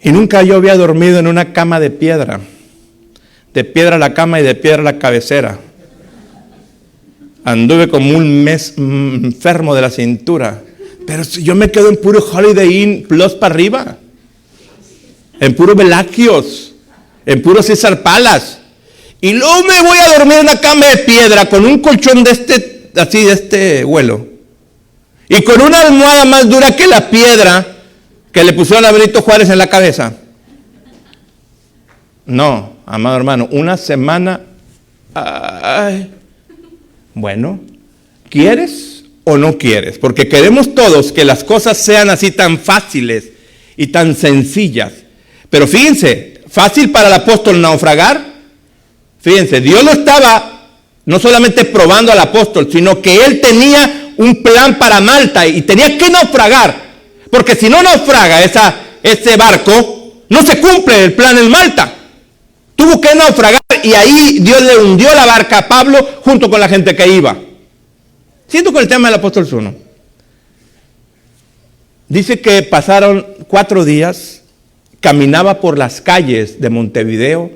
Y nunca yo había dormido en una cama de piedra la cama y de piedra la cabecera. Anduve como un mes enfermo de la cintura, pero yo me quedo en puro Holiday Inn Plus para arriba, en puro Velaquios, en puro César Palace, y luego me voy a dormir en una cama de piedra con un colchón de este vuelo, y con una almohada más dura que la piedra que le pusieron a Benito Juárez en la cabeza. No, amado hermano, una semana. Bueno, ¿quieres o no quieres? Porque queremos todos que las cosas sean así tan fáciles y tan sencillas. Pero fíjense, fácil para el apóstol naufragar. Fíjense, Dios lo estaba no solamente probando al apóstol, sino que él tenía un plan para Malta y tenía que naufragar. Porque si no naufraga ese barco, no se cumple el plan en Malta. Tuvo que naufragar y ahí Dios le hundió la barca a Pablo junto con la gente que iba. Siento con el tema del apóstol Zuno. Dice que pasaron 4 días, caminaba por las calles de Montevideo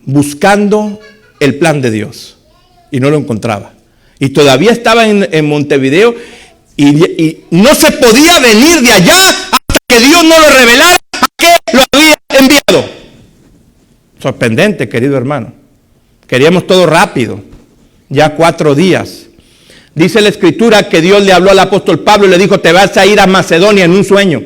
buscando el plan de Dios y no lo encontraba. Y todavía estaba en Montevideo y no se podía venir de allá hasta que Dios no lo revelara a qué lo había enviado. Sorprendente, querido hermano. Queríamos todo rápido. Ya 4 días. Dice la escritura que Dios le habló al apóstol Pablo y le dijo, te vas a ir a Macedonia en un sueño.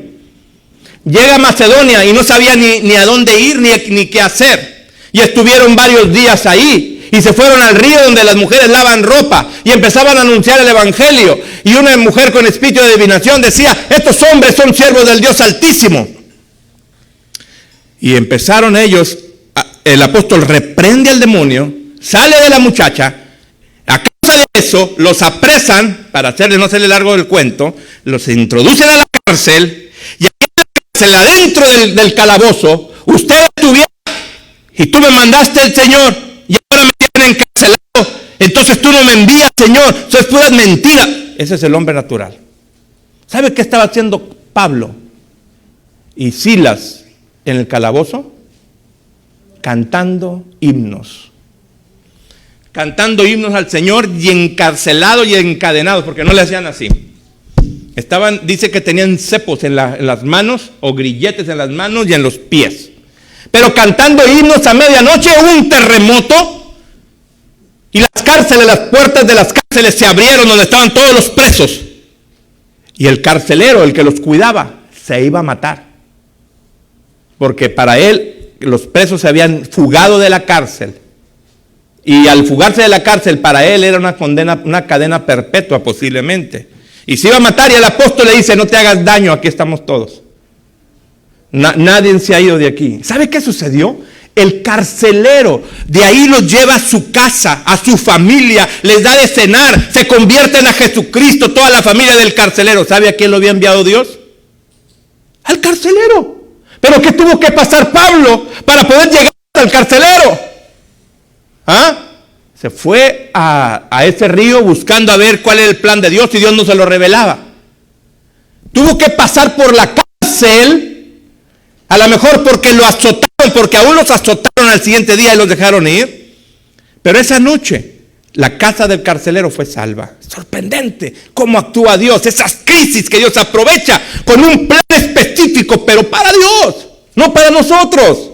Llega a Macedonia y no sabía ni a dónde ir ni qué hacer. Y estuvieron varios días ahí. Y se fueron al río donde las mujeres lavan ropa. Y empezaban a anunciar el evangelio. Y una mujer con espíritu de adivinación decía, estos hombres son siervos del Dios Altísimo. Y empezaron ellos. El apóstol reprende al demonio, sale de la muchacha, a causa de eso los apresan, para no hacerle largo el cuento, los introducen a la cárcel, y aquí en la cárcel, adentro del calabozo, usted estuviera, y tú me mandaste el Señor, y ahora me tienen encarcelado, entonces tú no me envías, Señor, eso es pura mentira. Ese es el hombre natural. ¿Sabe qué estaba haciendo Pablo y Silas en el calabozo? Cantando himnos al Señor y encarcelados y encadenados, porque no le hacían así. Dice que tenían cepos en las manos o grilletes en las manos y en los pies. Pero cantando himnos a medianoche hubo un terremoto y las puertas de las cárceles se abrieron donde estaban todos los presos. Y el carcelero, el que los cuidaba, se iba a matar. Porque para él los presos se habían fugado de la cárcel y al fugarse de la cárcel para él era una condena, una cadena perpetua posiblemente, y se iba a matar. Y el apóstol le dice, no te hagas daño, aquí estamos todos, nadie se ha ido de aquí. ¿Sabe qué sucedió? El carcelero de ahí los lleva a su casa, a su familia, les da de cenar, se convierten a Jesucristo, toda la familia del carcelero. ¿Sabe a quién lo había enviado Dios? Al carcelero. Pero ¿qué tuvo que pasar Pablo para poder llegar al carcelero? Se fue a ese río buscando a ver cuál era el plan de Dios y Dios no se lo revelaba. Tuvo que pasar por la cárcel, a lo mejor porque lo azotaron porque aún los azotaron al siguiente día y los dejaron ir. Pero esa noche, la casa del carcelero fue salva. Sorprendente cómo actúa Dios. Esas crisis que Dios aprovecha con un plan específico, pero para Dios, no para nosotros.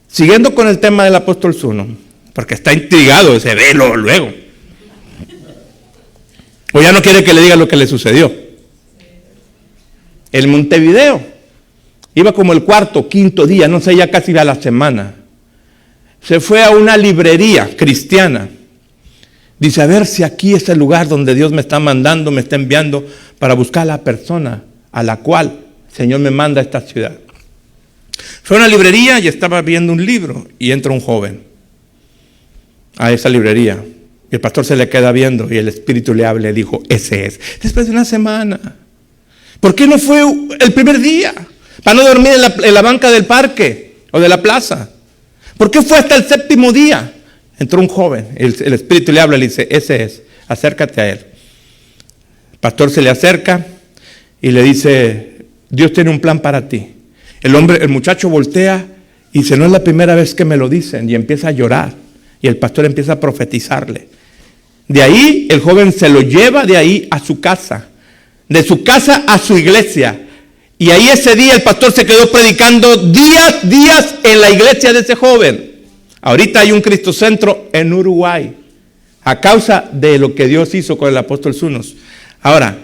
Siguiendo con el tema del apóstol Zuno, porque está intrigado, se ve luego. O ya no quiere que le diga lo que le sucedió. En Montevideo, iba como el cuarto, quinto día, no sé, ya casi a la semana. Se fue a una librería cristiana. Dice, a ver si aquí es el lugar donde Dios me está mandando, me está enviando para buscar a la persona a la cual el Señor me manda a esta ciudad. Fue a una librería y estaba viendo un libro y entra un joven a esa librería. Y el pastor se le queda viendo y el Espíritu le habla y dijo, ese es. Después de una semana. ¿Por qué no fue el primer día? Para no dormir en la banca del parque o de la plaza. ¿Por qué fue hasta el séptimo día? Entró un joven, el Espíritu le habla y le dice, ese es, acércate a él. El pastor se le acerca y le dice, Dios tiene un plan para ti. El muchacho voltea y dice, no es la primera vez que me lo dicen, y empieza a llorar. Y el pastor empieza a profetizarle. De ahí el joven se lo lleva de ahí a su casa, de su casa a su iglesia. Y ahí ese día el pastor se quedó predicando días en la iglesia de ese joven. Ahorita hay un Cristocentro en Uruguay, a causa de lo que Dios hizo con el apóstol Zunos. Ahora,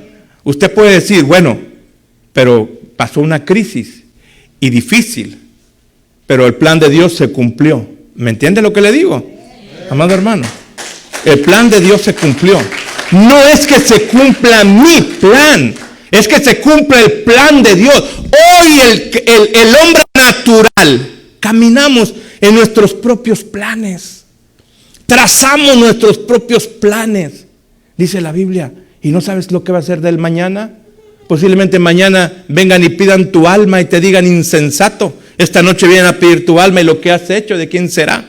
usted puede decir, bueno, pero pasó una crisis y difícil, pero el plan de Dios se cumplió. ¿Me entiende lo que le digo? Amado hermano, el plan de Dios se cumplió. No es que se cumpla mi plan, es que se cumpla el plan de Dios. Hoy el hombre natural caminamos en nuestros propios planes. Trazamos nuestros propios planes, dice la Biblia. ¿Y no sabes lo que va a ser del mañana? Posiblemente mañana vengan y pidan tu alma y te digan insensato. Esta noche vienen a pedir tu alma y lo que has hecho, ¿de quién será?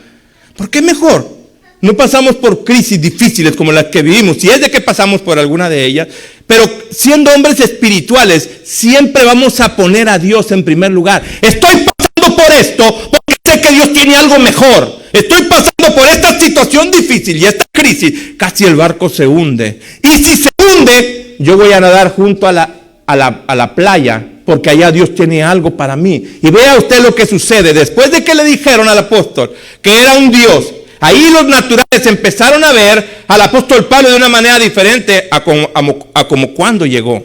¿Por qué mejor no pasamos por crisis difíciles como las que vivimos? Si es de que pasamos por alguna de ellas, pero siendo hombres espirituales, siempre vamos a poner a Dios en primer lugar. Estoy pasando por esto porque sé que Dios tiene algo mejor. Estoy pasando por esta situación difícil y esta crisis. Casi el barco se hunde. Y si se hunde, yo voy a nadar junto a la playa, porque allá Dios tiene algo para mí. Y vea usted lo que sucede. Después de que le dijeron al apóstol que era un Dios, ahí los naturales empezaron a ver al apóstol Pablo de una manera diferente a como cuando llegó.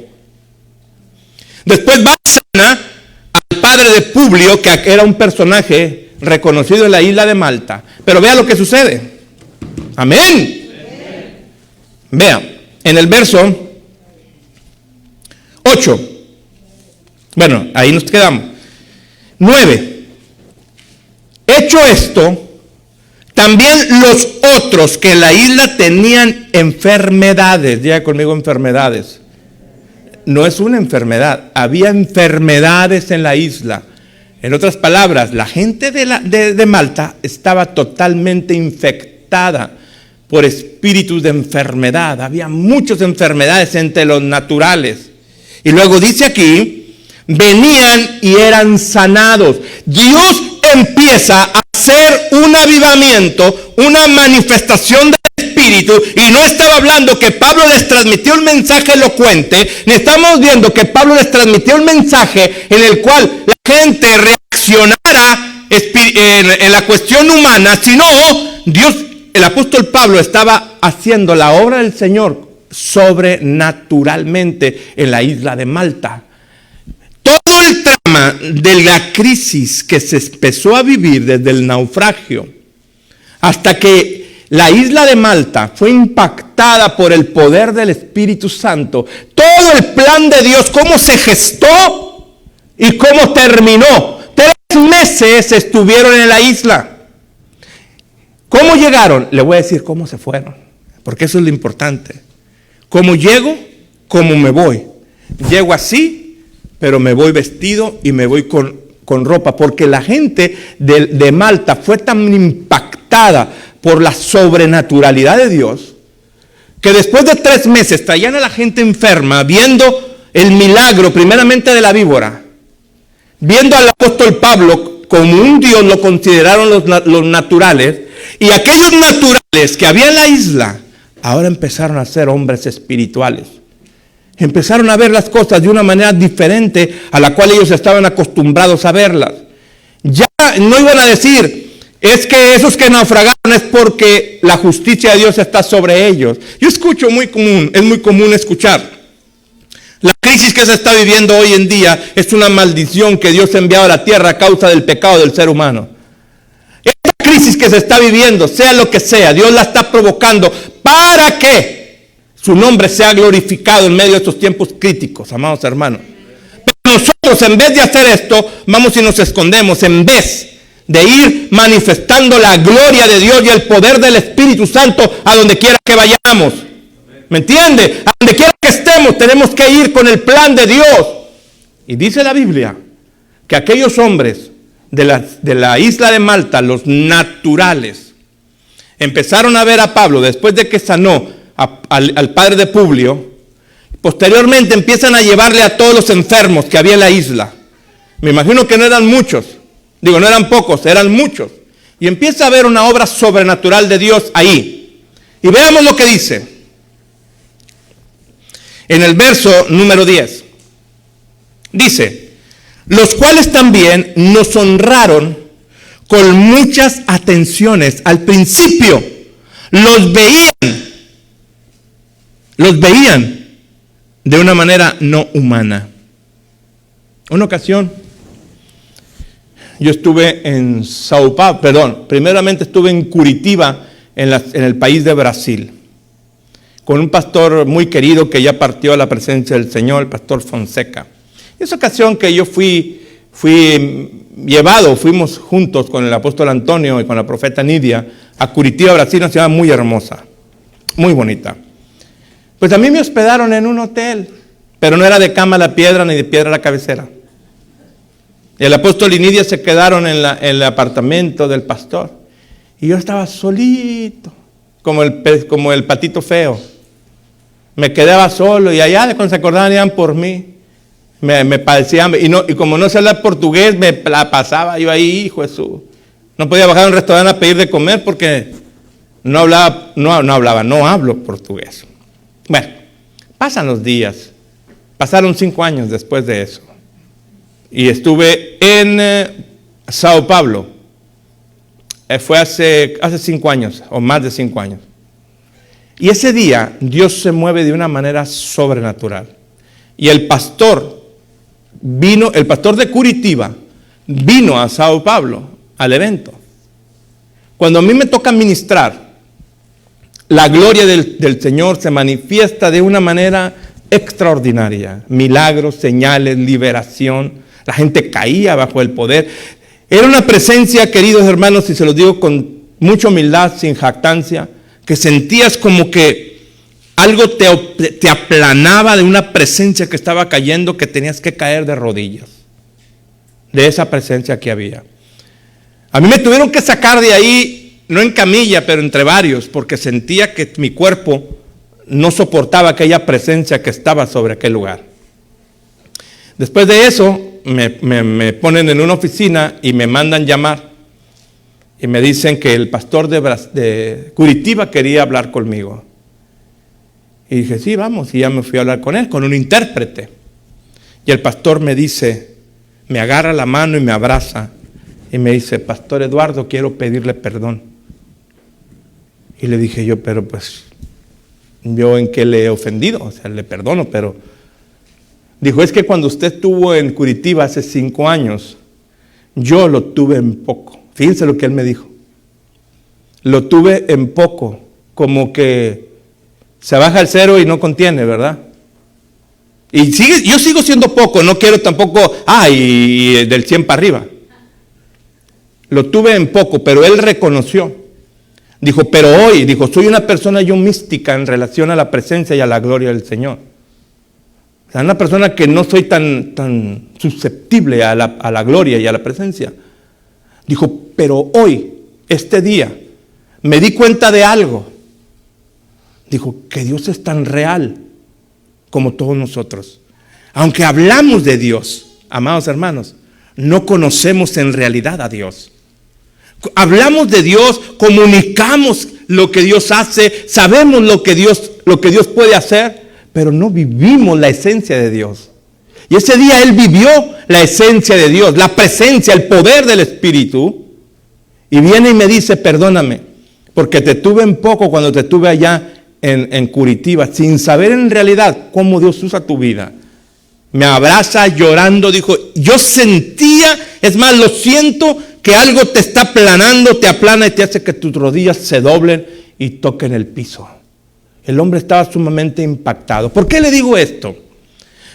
Después va Sana al padre de Publio, que era un personaje reconocido en la isla de Malta. Pero vea lo que sucede. Amén. Vea, en el verso 8. Bueno, ahí nos quedamos. 9. Hecho esto, también los otros que en la isla tenían enfermedades. Diga conmigo enfermedades. No es una enfermedad, había enfermedades en la isla. En otras palabras, la gente de Malta estaba totalmente infectada por espíritus de enfermedad. Había muchas enfermedades entre los naturales. Y luego dice aquí, venían y eran sanados. Dios empieza a hacer un avivamiento, una manifestación del Espíritu, y no estaba hablando que Pablo les transmitió un mensaje elocuente, ni estamos viendo que Pablo les transmitió un mensaje en el cual la gente reaccionara en la cuestión humana, sino Dios, el apóstol Pablo estaba haciendo la obra del Señor sobrenaturalmente en la isla de Malta. Todo el trama de la crisis que se empezó a vivir desde el naufragio hasta que la isla de Malta fue impactada por el poder del Espíritu Santo, todo el plan de Dios, cómo se gestó y cómo terminó. 3 meses estuvieron en la isla. ¿Cómo llegaron? Le voy a decir cómo se fueron, porque eso es lo importante. ¿Cómo llego? ¿Cómo me voy? Llego así, pero me voy vestido y me voy con ropa, porque la gente de Malta fue tan impactada por la sobrenaturalidad de Dios, que después de 3 meses traían a la gente enferma, viendo el milagro primeramente de la víbora, viendo al apóstol Pablo como un Dios lo consideraron los naturales, y aquellos naturales que había en la isla, ahora empezaron a ser hombres espirituales. Empezaron a ver las cosas de una manera diferente a la cual ellos estaban acostumbrados a verlas. Ya no iban a decir, es que esos que naufragaron es porque la justicia de Dios está sobre ellos. Yo escucho es muy común escuchar. La crisis que se está viviendo hoy en día es una maldición que Dios ha enviado a la tierra a causa del pecado del ser humano. Esta crisis que se está viviendo, sea lo que sea, Dios la está provocando para que su nombre sea glorificado en medio de estos tiempos críticos, amados hermanos. Pero nosotros, en vez de hacer esto, vamos y nos escondemos, en vez de ir manifestando la gloria de Dios y el poder del Espíritu Santo a donde quiera que vayamos. ¿Me entiende? A donde quiera que estemos, tenemos que ir con el plan de Dios. Y dice la Biblia que aquellos hombres de la isla de Malta, los naturales, empezaron a ver a Pablo después de que sanó al padre de Publio. Posteriormente empiezan a llevarle a todos los enfermos que había en la isla. Me imagino que no eran muchos. Digo, no eran pocos, eran muchos. Y empieza a haber una obra sobrenatural de Dios ahí. Y veamos lo que dice. En el verso número 10. Dice, los cuales también nos honraron con muchas atenciones. Al principio los veían de una manera no humana. Una ocasión, yo estuve en primeramente estuve en Curitiba, en el país de Brasil, con un pastor muy querido que ya partió a la presencia del Señor, el pastor Fonseca. En esa ocasión que yo fuimos juntos con el apóstol Antonio y con la profeta Nidia a Curitiba, Brasil, una ciudad muy hermosa, muy bonita. Pues a mí me hospedaron en un hotel, pero no era de cama a la piedra ni de piedra a la cabecera. El apóstol y Nidia se quedaron en el apartamento del pastor. Y yo estaba solito, como el patito feo. Me quedaba solo y allá cuando se acordaban iban por mí. Me padecía hambre. Y como no sé hablar portugués, me la pasaba yo ahí, hijo de su. No podía bajar a un restaurante a pedir de comer porque no hablo portugués. Bueno, pasan los días. Pasaron 5 años después de eso. Y estuve en Sao Paulo. Fue hace 5 años, o más de 5 años. Y ese día Dios se mueve de una manera sobrenatural. Y el pastor de Curitiba, vino a Sao Paulo, al evento. Cuando a mí me toca ministrar, la gloria del Señor se manifiesta de una manera extraordinaria. Milagros, señales, liberación. La gente caía bajo el poder. Era una presencia, queridos hermanos, y se los digo con mucha humildad, sin jactancia, que sentías como que algo te aplanaba de una presencia que estaba cayendo, que tenías que caer de rodillas. De esa presencia que había. A mí me tuvieron que sacar de ahí, no en camilla, pero entre varios, porque sentía que mi cuerpo no soportaba aquella presencia que estaba sobre aquel lugar. Después de eso, me ponen en una oficina y me mandan llamar. Y me dicen que el pastor de Curitiba quería hablar conmigo. Y dije, sí, vamos. Y ya me fui a hablar con él, con un intérprete. Y el pastor me dice, me agarra la mano y me abraza. Y me dice, Pastor Eduardo, quiero pedirle perdón. Y le dije yo, pero pues, ¿yo en qué le he ofendido? O sea, le perdono, pero... Dijo, es que cuando usted estuvo en Curitiba hace 5 años, yo lo tuve en poco. Fíjense lo que él me dijo. Lo tuve en poco, como que se baja el cero y no contiene, ¿verdad? Y yo sigo siendo poco, no quiero tampoco, y del 100 para arriba. Lo tuve en poco, pero él reconoció. Dijo, pero hoy, soy una persona yo mística en relación a la presencia y a la gloria del Señor. O sea, una persona que no soy tan susceptible a la gloria y a la presencia. Dijo, pero hoy, este día, me di cuenta de algo. Dijo, que Dios es tan real como todos nosotros. Aunque hablamos de Dios, amados hermanos, no conocemos en realidad a Dios. Hablamos de Dios, comunicamos lo que Dios hace, sabemos lo que Dios puede hacer, pero no vivimos la esencia de Dios. Y ese día él vivió la esencia de Dios, la presencia, el poder del Espíritu. Y viene y me dice, perdóname, porque te tuve en poco cuando te tuve allá en Curitiba, sin saber en realidad cómo Dios usa tu vida. Me abraza llorando, dijo, yo sentía, es más, lo siento, que algo te está aplanando, te aplana y te hace que tus rodillas se doblen y toquen el piso. El hombre estaba sumamente impactado. ¿Por qué le digo esto?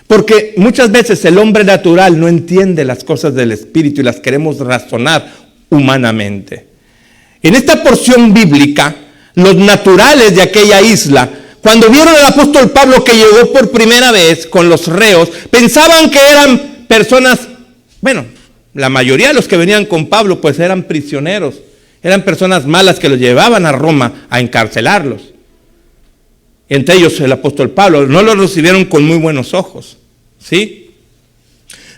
Porque muchas veces el hombre natural no entiende las cosas del Espíritu y las queremos razonar humanamente. En esta porción bíblica, los naturales de aquella isla, cuando vieron al apóstol Pablo que llegó por primera vez con los reos, pensaban que eran personas, bueno, la mayoría de los que venían con Pablo pues eran prisioneros, eran personas malas que los llevaban a Roma a encarcelarlos. Entre ellos el apóstol Pablo, no lo recibieron con muy buenos ojos, ¿sí?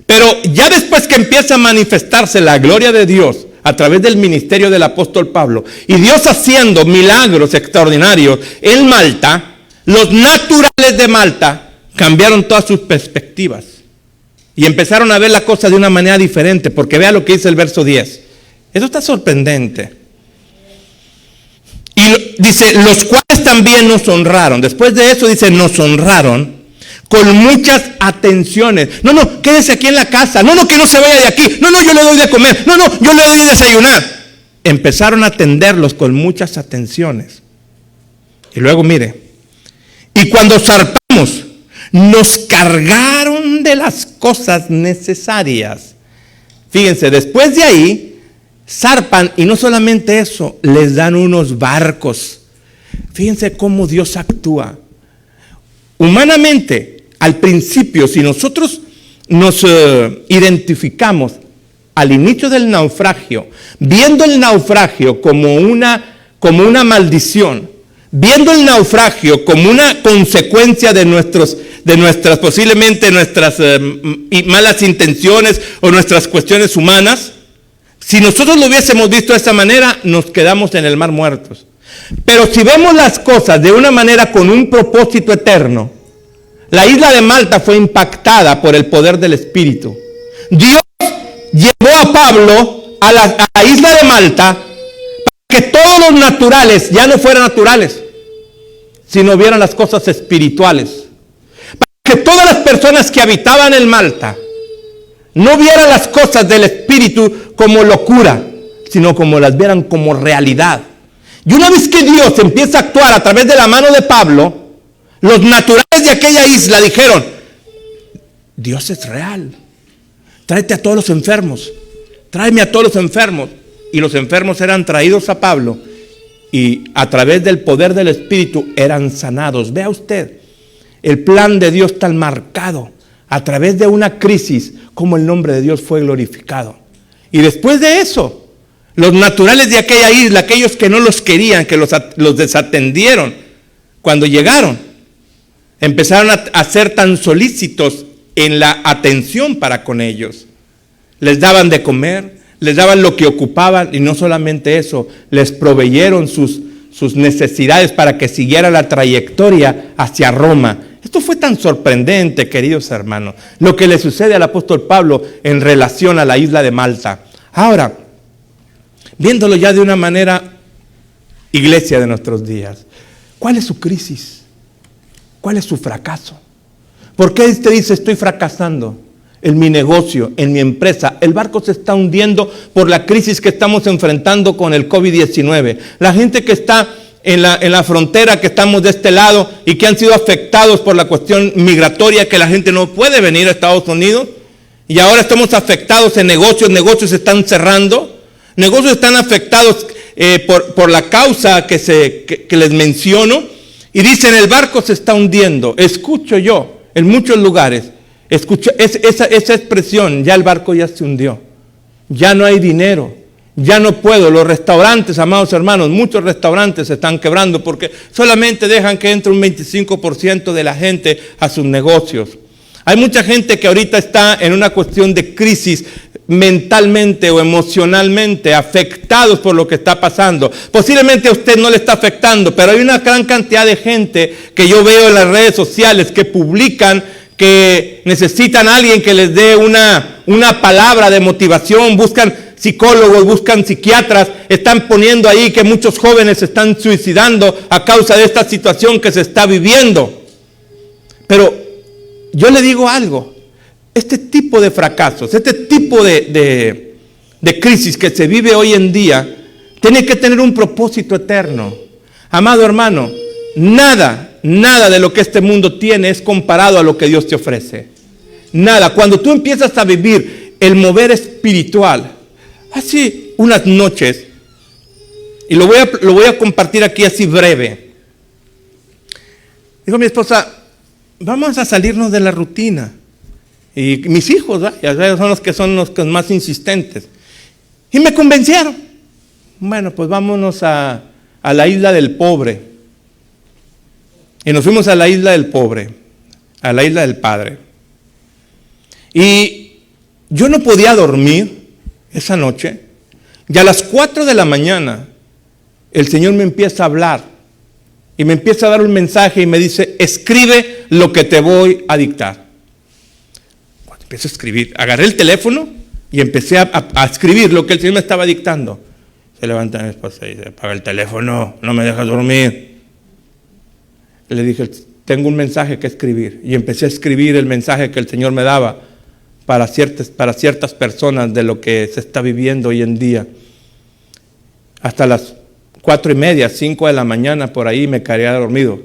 Pero ya después que empieza a manifestarse la gloria de Dios a través del ministerio del apóstol Pablo, y Dios haciendo milagros extraordinarios en Malta, los naturales de Malta cambiaron todas sus perspectivas y empezaron a ver la cosa de una manera diferente, porque vea lo que dice el verso 10. Eso está sorprendente. Y dice, los cuales también nos honraron. Después de eso dice, nos honraron con muchas atenciones. No, quédese aquí en la casa. No, que no se vaya de aquí. No, yo le doy de comer. No, yo le doy de desayunar. Empezaron a atenderlos con muchas atenciones. Y luego mire, y cuando zarpamos, nos cargaron de las cosas necesarias. Fíjense, después de ahí, zarpan y no solamente eso, les dan unos barcos. Fíjense cómo Dios actúa. Humanamente, al principio, si nosotros nos identificamos al inicio del naufragio, viendo el naufragio como una maldición, viendo el naufragio como una consecuencia de nuestras posiblemente nuestras malas intenciones o nuestras cuestiones humanas, si nosotros lo hubiésemos visto de esa manera, nos quedamos en el mar muertos. Pero si vemos las cosas de una manera con un propósito eterno, la isla de Malta fue impactada por el poder del Espíritu. Dios llevó a Pablo a la isla de Malta para que todos los naturales ya no fueran naturales, sino vieran las cosas espirituales. Para que todas las personas que habitaban en Malta no vieran las cosas del Espíritu como locura, sino como las vieran como realidad. Y una vez que Dios empieza a actuar a través de la mano de Pablo, los naturales de aquella isla dijeron, Dios es real. Tráete a todos los enfermos. Tráeme a todos los enfermos. Y los enfermos eran traídos a Pablo y a través del poder del Espíritu eran sanados. Vea usted, el plan de Dios tan marcado a través de una crisis, como el nombre de Dios fue glorificado. Y después de eso, los naturales de aquella isla, aquellos que no los querían, que los desatendieron, cuando llegaron, empezaron a ser tan solícitos en la atención para con ellos. Les daban de comer, les daban lo que ocupaban, y no solamente eso, les proveyeron sus necesidades para que siguiera la trayectoria hacia Roma. Esto fue tan sorprendente, queridos hermanos, lo que le sucede al apóstol Pablo en relación a la isla de Malta. Ahora, viéndolo ya de una manera, iglesia de nuestros días, ¿cuál es su crisis? ¿Cuál es su fracaso? ¿Por qué usted dice, estoy fracasando en mi negocio, en mi empresa? El barco se está hundiendo por la crisis que estamos enfrentando con el COVID-19. La gente que está en la frontera, que estamos de este lado y que han sido afectados por la cuestión migratoria, que la gente no puede venir a Estados Unidos, y ahora estamos afectados en negocios se están cerrando, negocios están afectados por la causa que les menciono, y dicen, el barco se está hundiendo. Escucho yo en muchos lugares, escucho esa expresión, ya el barco ya se hundió, ya no hay dinero, ya no puedo. Los restaurantes, amados hermanos, muchos restaurantes se están quebrando porque solamente dejan que entre un 25% de la gente a sus negocios. Hay mucha gente que ahorita está en una cuestión de crisis mentalmente o emocionalmente afectados por lo que está pasando. Posiblemente a usted no le está afectando, pero hay una gran cantidad de gente que yo veo en las redes sociales que publican que necesitan a alguien que les dé una palabra de motivación, buscan psicólogos, buscan psiquiatras, están poniendo ahí que muchos jóvenes se están suicidando a causa de esta situación que se está viviendo. Pero yo le digo algo, este tipo de fracasos, este tipo de crisis que se vive hoy en día, tiene que tener un propósito eterno. Amado hermano, nada de lo que este mundo tiene es comparado a lo que Dios te ofrece. Nada. Cuando tú empiezas a vivir el mover espiritual, hace unas noches, y lo voy a compartir aquí así breve. Dijo mi esposa, vamos a salirnos de la rutina. Y mis hijos, ya son los que más insistentes. Y me convencieron. Bueno, pues vámonos a la isla del pobre. Y nos fuimos a la isla del pobre, a la isla del Padre. Y yo no podía dormir esa noche. Y a las 4 de la mañana, el Señor me empieza a hablar. Y me empieza a dar un mensaje y me dice, escribe lo que te voy a dictar. Cuando empiezo a escribir, agarré el teléfono y empecé a escribir lo que el Señor me estaba dictando. Se levanta mi esposa y dice, apaga el teléfono, no me dejas dormir. Le dije, tengo un mensaje que escribir. Y empecé a escribir el mensaje que el Señor me daba para ciertas personas de lo que se está viviendo hoy en día. Hasta las 4:30, 5 de la mañana, por ahí me quedé dormido.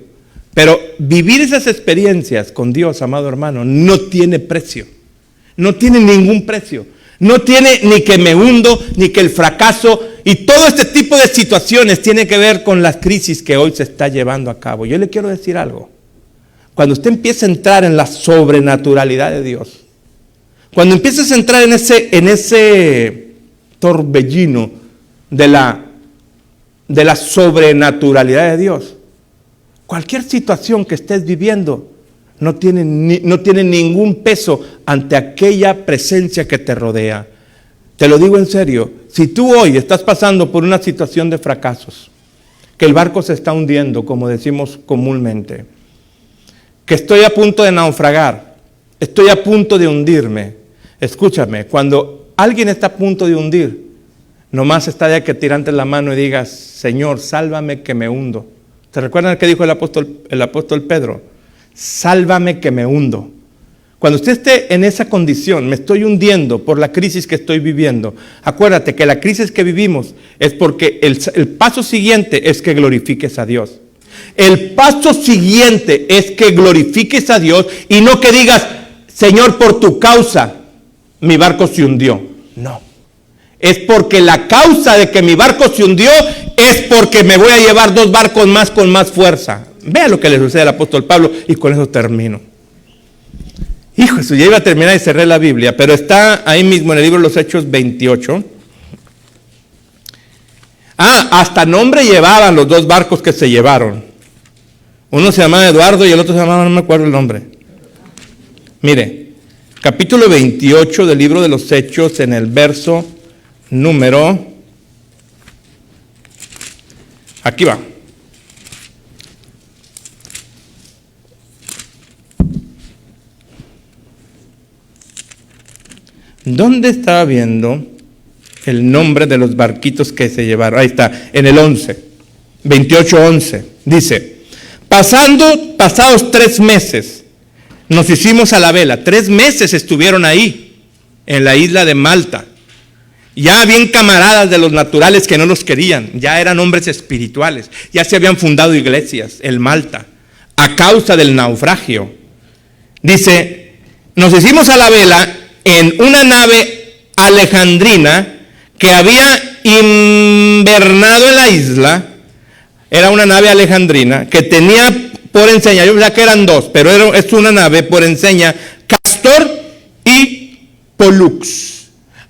Pero vivir esas experiencias con Dios, amado hermano, no tiene precio. No tiene ningún precio. No tiene ni que me hundo, ni que el fracaso, y todo este tipo de situaciones tiene que ver con las crisis que hoy se está llevando a cabo. Yo le quiero decir algo. Cuando usted empieza a entrar en la sobrenaturalidad de Dios, cuando empiezas a entrar en ese torbellino de la sobrenaturalidad de Dios, cualquier situación que estés viviendo no tiene ningún peso ante aquella presencia que te rodea. Te lo digo en serio, si tú hoy estás pasando por una situación de fracasos, que el barco se está hundiendo, como decimos comúnmente, que estoy a punto de naufragar, estoy a punto de hundirme, escúchame, cuando alguien está a punto de hundir, nomás está de que tirante la mano y digas, Señor, sálvame que me hundo. ¿Se recuerdan qué dijo el apóstol Pedro? Sálvame que me hundo. Cuando usted esté en esa condición, me estoy hundiendo por la crisis que estoy viviendo, acuérdate que la crisis que vivimos es porque el paso siguiente es que glorifiques a Dios. El paso siguiente es que glorifiques a Dios y no que digas, Señor, por tu causa mi barco se hundió. No. Es porque la causa de que mi barco se hundió es porque me voy a llevar 2 barcos más con más fuerza. Vea lo que le sucede al apóstol Pablo y con eso termino. Hijo, eso ya iba a terminar y cerré la Biblia, pero está ahí mismo en el libro de los Hechos 28. Hasta nombre llevaban los 2 barcos que se llevaron. Uno se llamaba Eduardo y el otro se llamaba, no me acuerdo el nombre. Mire, capítulo 28 del libro de los Hechos, en el verso número, aquí va. ¿Dónde estaba viendo el nombre de los barquitos que se llevaron? Ahí está, en el 11, 28:11. Dice, pasados 3 meses, nos hicimos a la vela. 3 meses estuvieron ahí, en la isla de Malta. Ya bien camaradas de los naturales que no los querían, ya eran hombres espirituales, ya se habían fundado iglesias en Malta, a causa del naufragio. Dice, nos hicimos a la vela en una nave alejandrina que había invernado en la isla. Era una nave alejandrina que tenía por enseña, yo pensaba que eran 2, pero es una nave por enseña, Castor y Pollux.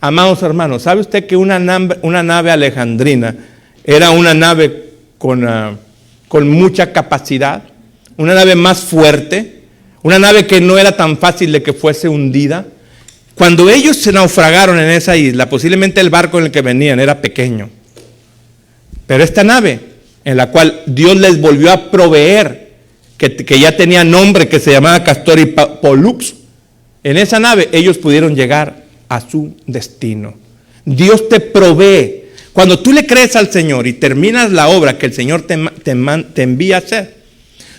Amados hermanos, ¿sabe usted que una nave alejandrina era una nave con mucha capacidad? Una nave más fuerte, una nave que no era tan fácil de que fuese hundida. Cuando ellos se naufragaron en esa isla, posiblemente el barco en el que venían era pequeño. Pero esta nave, en la cual Dios les volvió a proveer, que ya tenía nombre, que se llamaba Castor y Pollux, en esa nave ellos pudieron llegar a su destino. Dios te provee. Cuando tú le crees al Señor y terminas la obra que el Señor te envía a hacer,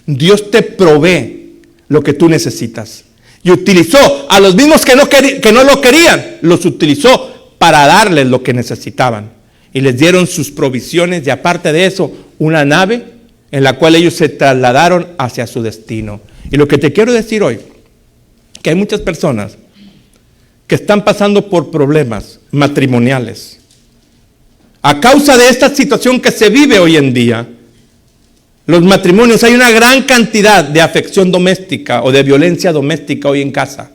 Dios te provee lo que tú necesitas. Y utilizó a los mismos que no lo querían, los utilizó para darles lo que necesitaban. Y les dieron sus provisiones y aparte de eso, una nave en la cual ellos se trasladaron hacia su destino. Y lo que te quiero decir hoy, que hay muchas personas que están pasando por problemas matrimoniales. A causa de esta situación que se vive hoy en día, los matrimonios, hay una gran cantidad de afección doméstica o de violencia doméstica hoy en casa.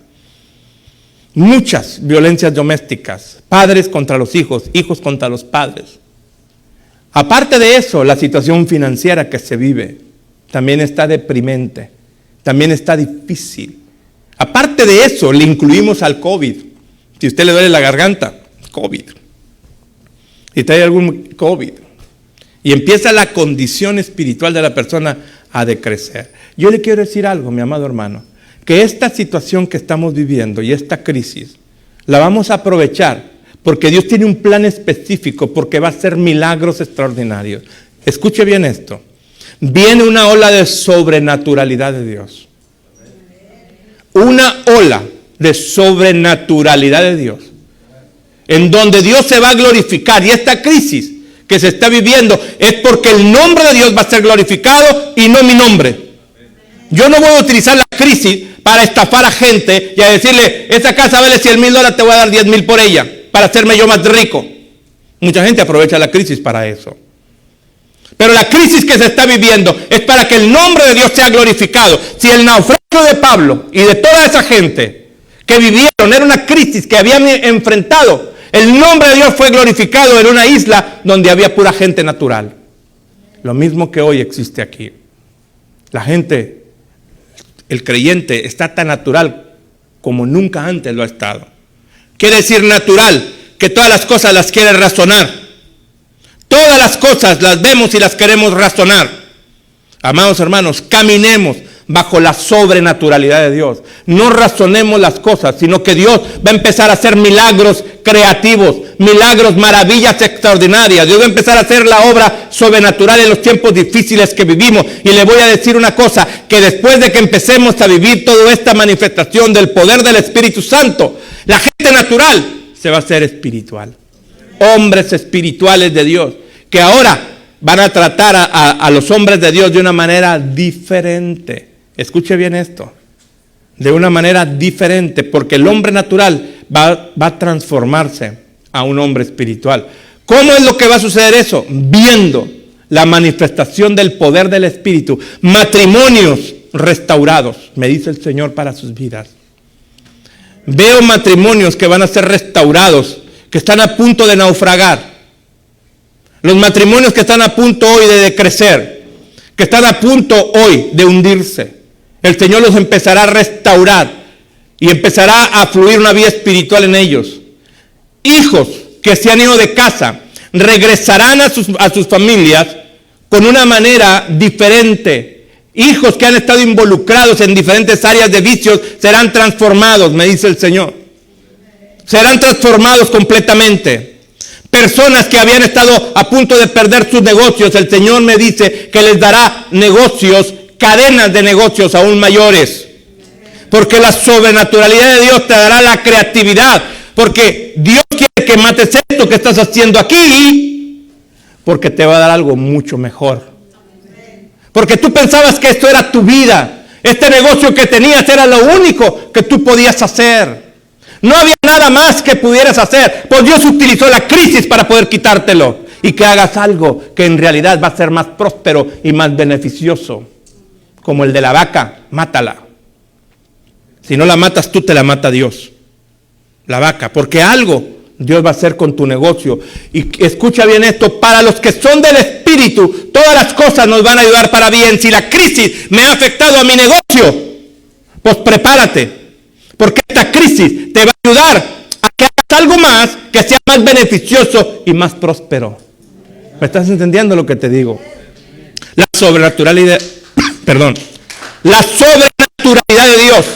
Muchas violencias domésticas, padres contra los hijos, hijos contra los padres. Aparte de eso, la situación financiera que se vive también está deprimente, también está difícil. Aparte de eso, le incluimos al COVID. Si a usted le duele la garganta, COVID. Si trae algún COVID. Y empieza la condición espiritual de la persona a decrecer. Yo le quiero decir algo, mi amado hermano, que esta situación que estamos viviendo y esta crisis, la vamos a aprovechar porque Dios tiene un plan específico, porque va a hacer milagros extraordinarios. Escuche bien esto. Viene una ola de sobrenaturalidad de Dios. Una ola de sobrenaturalidad de Dios. En donde Dios se va a glorificar. Y esta crisis que se está viviendo es porque el nombre de Dios va a ser glorificado y no mi nombre. Yo no voy a utilizar la crisis para estafar a gente y a decirle, esa casa vale $100,000, te voy a dar 10,000 por ella, para hacerme yo más rico. Mucha gente aprovecha la crisis para eso. Pero la crisis que se está viviendo es para que el nombre de Dios sea glorificado. Si el naufragio de Pablo y de toda esa gente que vivieron era una crisis que habían enfrentado, el nombre de Dios fue glorificado en una isla donde había pura gente natural. Lo mismo que hoy existe aquí. La gente, el creyente, está tan natural como nunca antes lo ha estado. Quiere decir natural, que todas las cosas las quiere razonar. Todas las cosas las vemos y las queremos razonar. Amados hermanos, caminemos bajo la sobrenaturalidad de Dios. No razonemos las cosas, sino que Dios va a empezar a hacer milagros creativos, milagros, maravillas extraordinarias. Dios va a empezar a hacer la obra sobrenatural en los tiempos difíciles que vivimos. Y le voy a decir una cosa, que después de que empecemos a vivir toda esta manifestación del poder del Espíritu Santo, la gente natural se va a hacer espiritual. Hombres espirituales de Dios, que ahora van a tratar a los hombres de Dios de una manera diferente. Escuche bien esto, de una manera diferente, porque el hombre natural va a transformarse a un hombre espiritual. ¿Cómo es lo que va a suceder eso? Viendo la manifestación del poder del Espíritu, matrimonios restaurados, me dice el Señor para sus vidas. Veo matrimonios que van a ser restaurados, que están a punto de naufragar. Los matrimonios que están a punto hoy de decrecer, que están a punto hoy de hundirse. El Señor los empezará a restaurar y empezará a fluir una vida espiritual en ellos. Hijos que se han ido de casa regresarán a sus familias con una manera diferente. Hijos que han estado involucrados en diferentes áreas de vicios serán transformados, me dice el Señor. Serán transformados completamente. Personas que habían estado a punto de perder sus negocios, el Señor me dice que les dará negocios, cadenas de negocios aún mayores. Porque la sobrenaturalidad de Dios te dará la creatividad. Porque Dios quiere que mates esto que estás haciendo aquí, porque te va a dar algo mucho mejor. Porque tú pensabas que esto era tu vida. Este negocio que tenías era lo único que tú podías hacer. No había nada más que pudieras hacer. Pues Dios utilizó la crisis para poder quitártelo. Y que hagas algo que en realidad va a ser más próspero y más beneficioso. Como el de la vaca, mátala. Si no la matas tú, te la mata Dios. La vaca, porque algo Dios va a hacer con tu negocio. Y escucha bien esto, para los que son del Espíritu, todas las cosas nos van a ayudar para bien. Si la crisis me ha afectado a mi negocio, pues prepárate. Porque esta crisis te va a ayudar a que hagas algo más que sea más beneficioso y más próspero. ¿Me estás entendiendo lo que te digo? La sobrenaturalidad, la sobrenaturalidad de Dios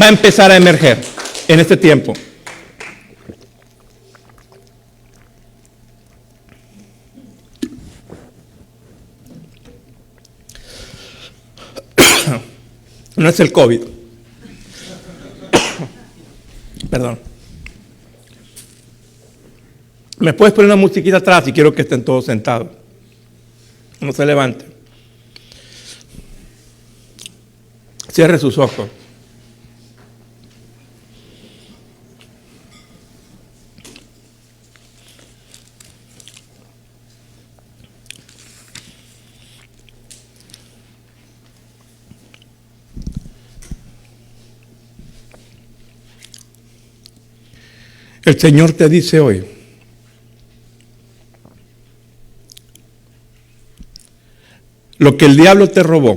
va a empezar a emerger en este tiempo. No es el COVID. Perdón. ¿Me puedes poner una musiquita atrás y quiero que estén todos sentados? No se levanten. Cierre sus ojos. El Señor te dice hoy, lo que el diablo te robó,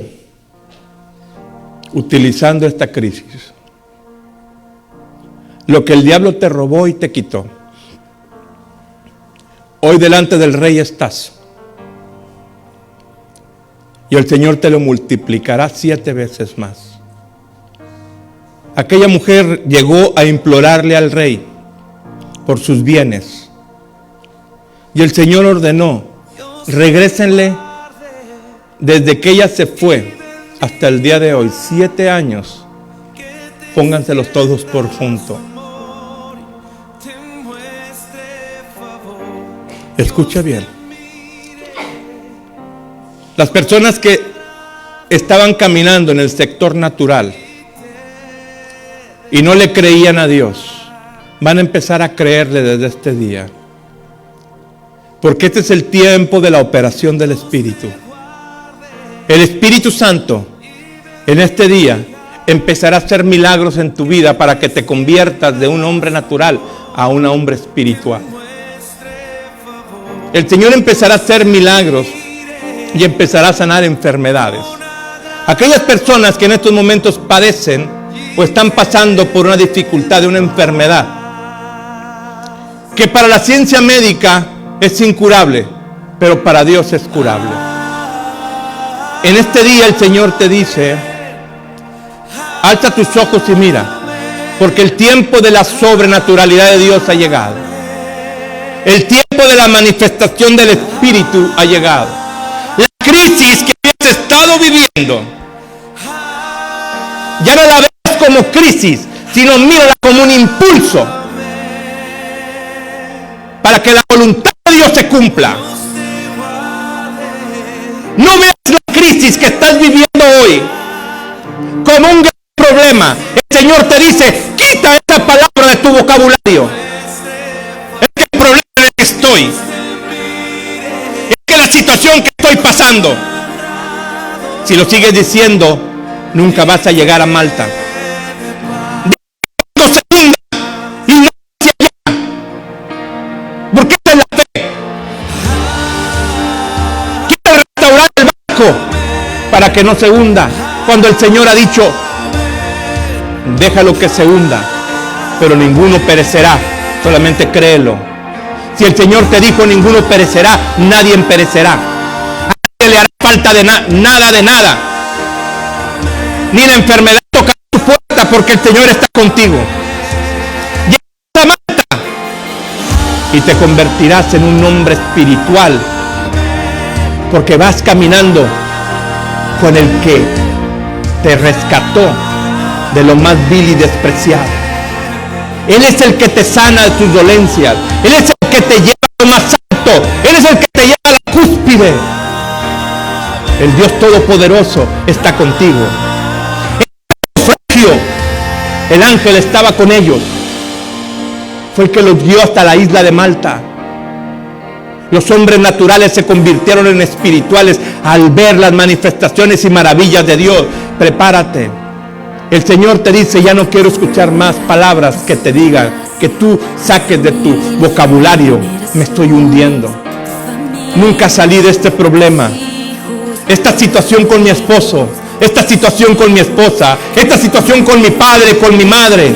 utilizando esta crisis, lo que el diablo te robó y te quitó, hoy delante del Rey estás, y el Señor te lo multiplicará 7 veces más. Aquella mujer llegó a implorarle al Rey por sus bienes, y el Señor ordenó, regrésenle desde que ella se fue hasta el día de hoy, 7 años, pónganselos todos por junto. Escucha bien. Las personas que estaban caminando en el sector natural y no le creían a Dios, van a empezar a creerle desde este día. Porque este es el tiempo de la operación del Espíritu. El Espíritu Santo en este día empezará a hacer milagros en tu vida para que te conviertas de un hombre natural a un hombre espiritual. El Señor empezará a hacer milagros y empezará a sanar enfermedades. Aquellas personas que en estos momentos padecen o están pasando por una dificultad de una enfermedad que para la ciencia médica es incurable, pero para Dios es curable. En este día el Señor te dice, alza tus ojos y mira, porque el tiempo de la sobrenaturalidad de Dios ha llegado. El tiempo de la manifestación del Espíritu ha llegado. La crisis que has estado viviendo, ya no la veas como crisis, sino mírala como un impulso para que la voluntad de Dios se cumpla. No veas la crisis que estás viviendo hoy como un gran problema. El Señor te dice, quita esa palabra de tu vocabulario. Es que el problema en el que estoy, es que la situación que estoy pasando, si lo sigues diciendo, nunca vas a llegar a Malta. De segunda y no hacia allá, porque esa es la fe. Quiero restaurar el barco para que no se hunda, cuando el Señor ha dicho, déjalo que se hunda, pero ninguno perecerá, solamente créelo. Si el Señor te dijo ninguno perecerá, nadie perecerá. A nadie le hará falta de nada de nada, ni la enfermedad tocará tu puerta, porque el Señor está contigo. Llegarás a Malta y te convertirás en un hombre espiritual, porque vas caminando con el que te rescató de lo más vil y despreciado. Él es el que te sana de tus dolencias. Él es el que te lleva a lo más alto. Él es el que te lleva a la cúspide. El Dios Todopoderoso está contigo. El ángel estaba con ellos. Fue el que los guió hasta la isla de Malta. Los hombres naturales se convirtieron en espirituales al ver las manifestaciones y maravillas de Dios. Prepárate. El Señor te dice, ya no quiero escuchar más palabras que te digan, que tú saques de tu vocabulario. Me estoy hundiendo. Nunca salí de este problema. Esta situación con mi esposo, esta situación con mi esposa, esta situación con mi padre, con mi madre.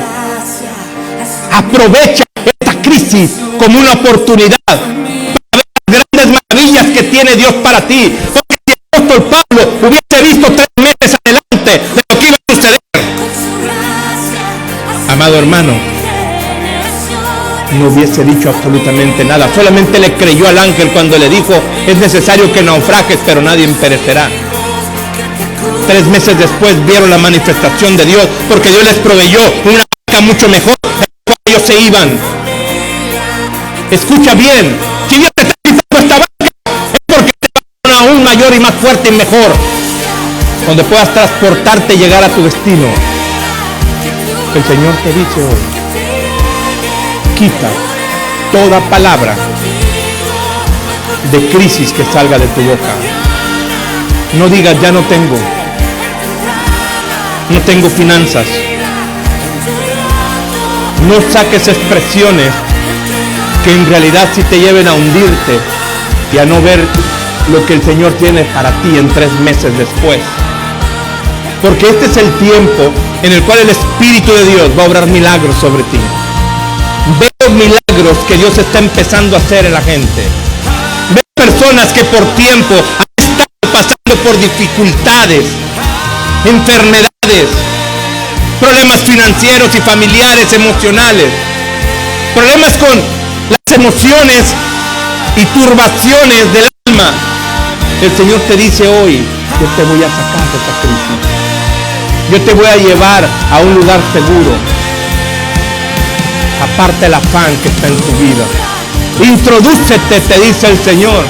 Aprovecha esta crisis como una oportunidad para ver las grandes maravillas que tiene Dios para ti. Porque si el apóstol Pablo hubiese visto 3 meses adelante de lo que iba a suceder, amado hermano, no hubiese dicho absolutamente nada. Solamente le creyó al ángel cuando le dijo: es necesario que naufragues, pero nadie perecerá. 3 meses después vieron la manifestación de Dios, porque Dios les proveyó una barca mucho mejor de la cual ellos se iban. Escucha bien, si Dios te está quitando esta barca, es porque te va a dar una aún mayor y más fuerte y mejor, donde puedas transportarte y llegar a tu destino. El Señor te dice hoy: quita toda palabra de crisis que salga de tu boca. No digas: ya no tengo finanzas. No saques expresiones que en realidad sí te lleven a hundirte y a no ver lo que el Señor tiene para ti en 3 meses después. Porque este es el tiempo en el cual el Espíritu de Dios va a obrar milagros sobre ti. Veo milagros que Dios está empezando a hacer en la gente. Veo personas que por tiempo han estado pasando por dificultades, enfermedades, problemas financieros y familiares, emocionales, problemas con las emociones y turbaciones del alma. El Señor te dice hoy: yo te voy a sacar de esta crisis. Yo te voy a llevar a un lugar seguro. Aparte el afán que está en tu vida. Introdúcete, te dice el Señor,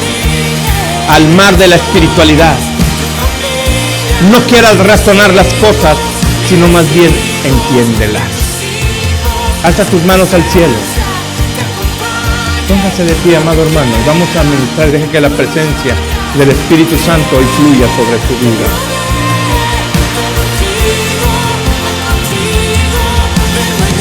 al mar de la espiritualidad. No quieras razonar las cosas, sino más bien entiéndelas. Alza tus manos al cielo. Póngase de pie, amado hermano. Vamos a ministrar. Deje que la presencia del Espíritu Santo hoy fluya sobre tu vida.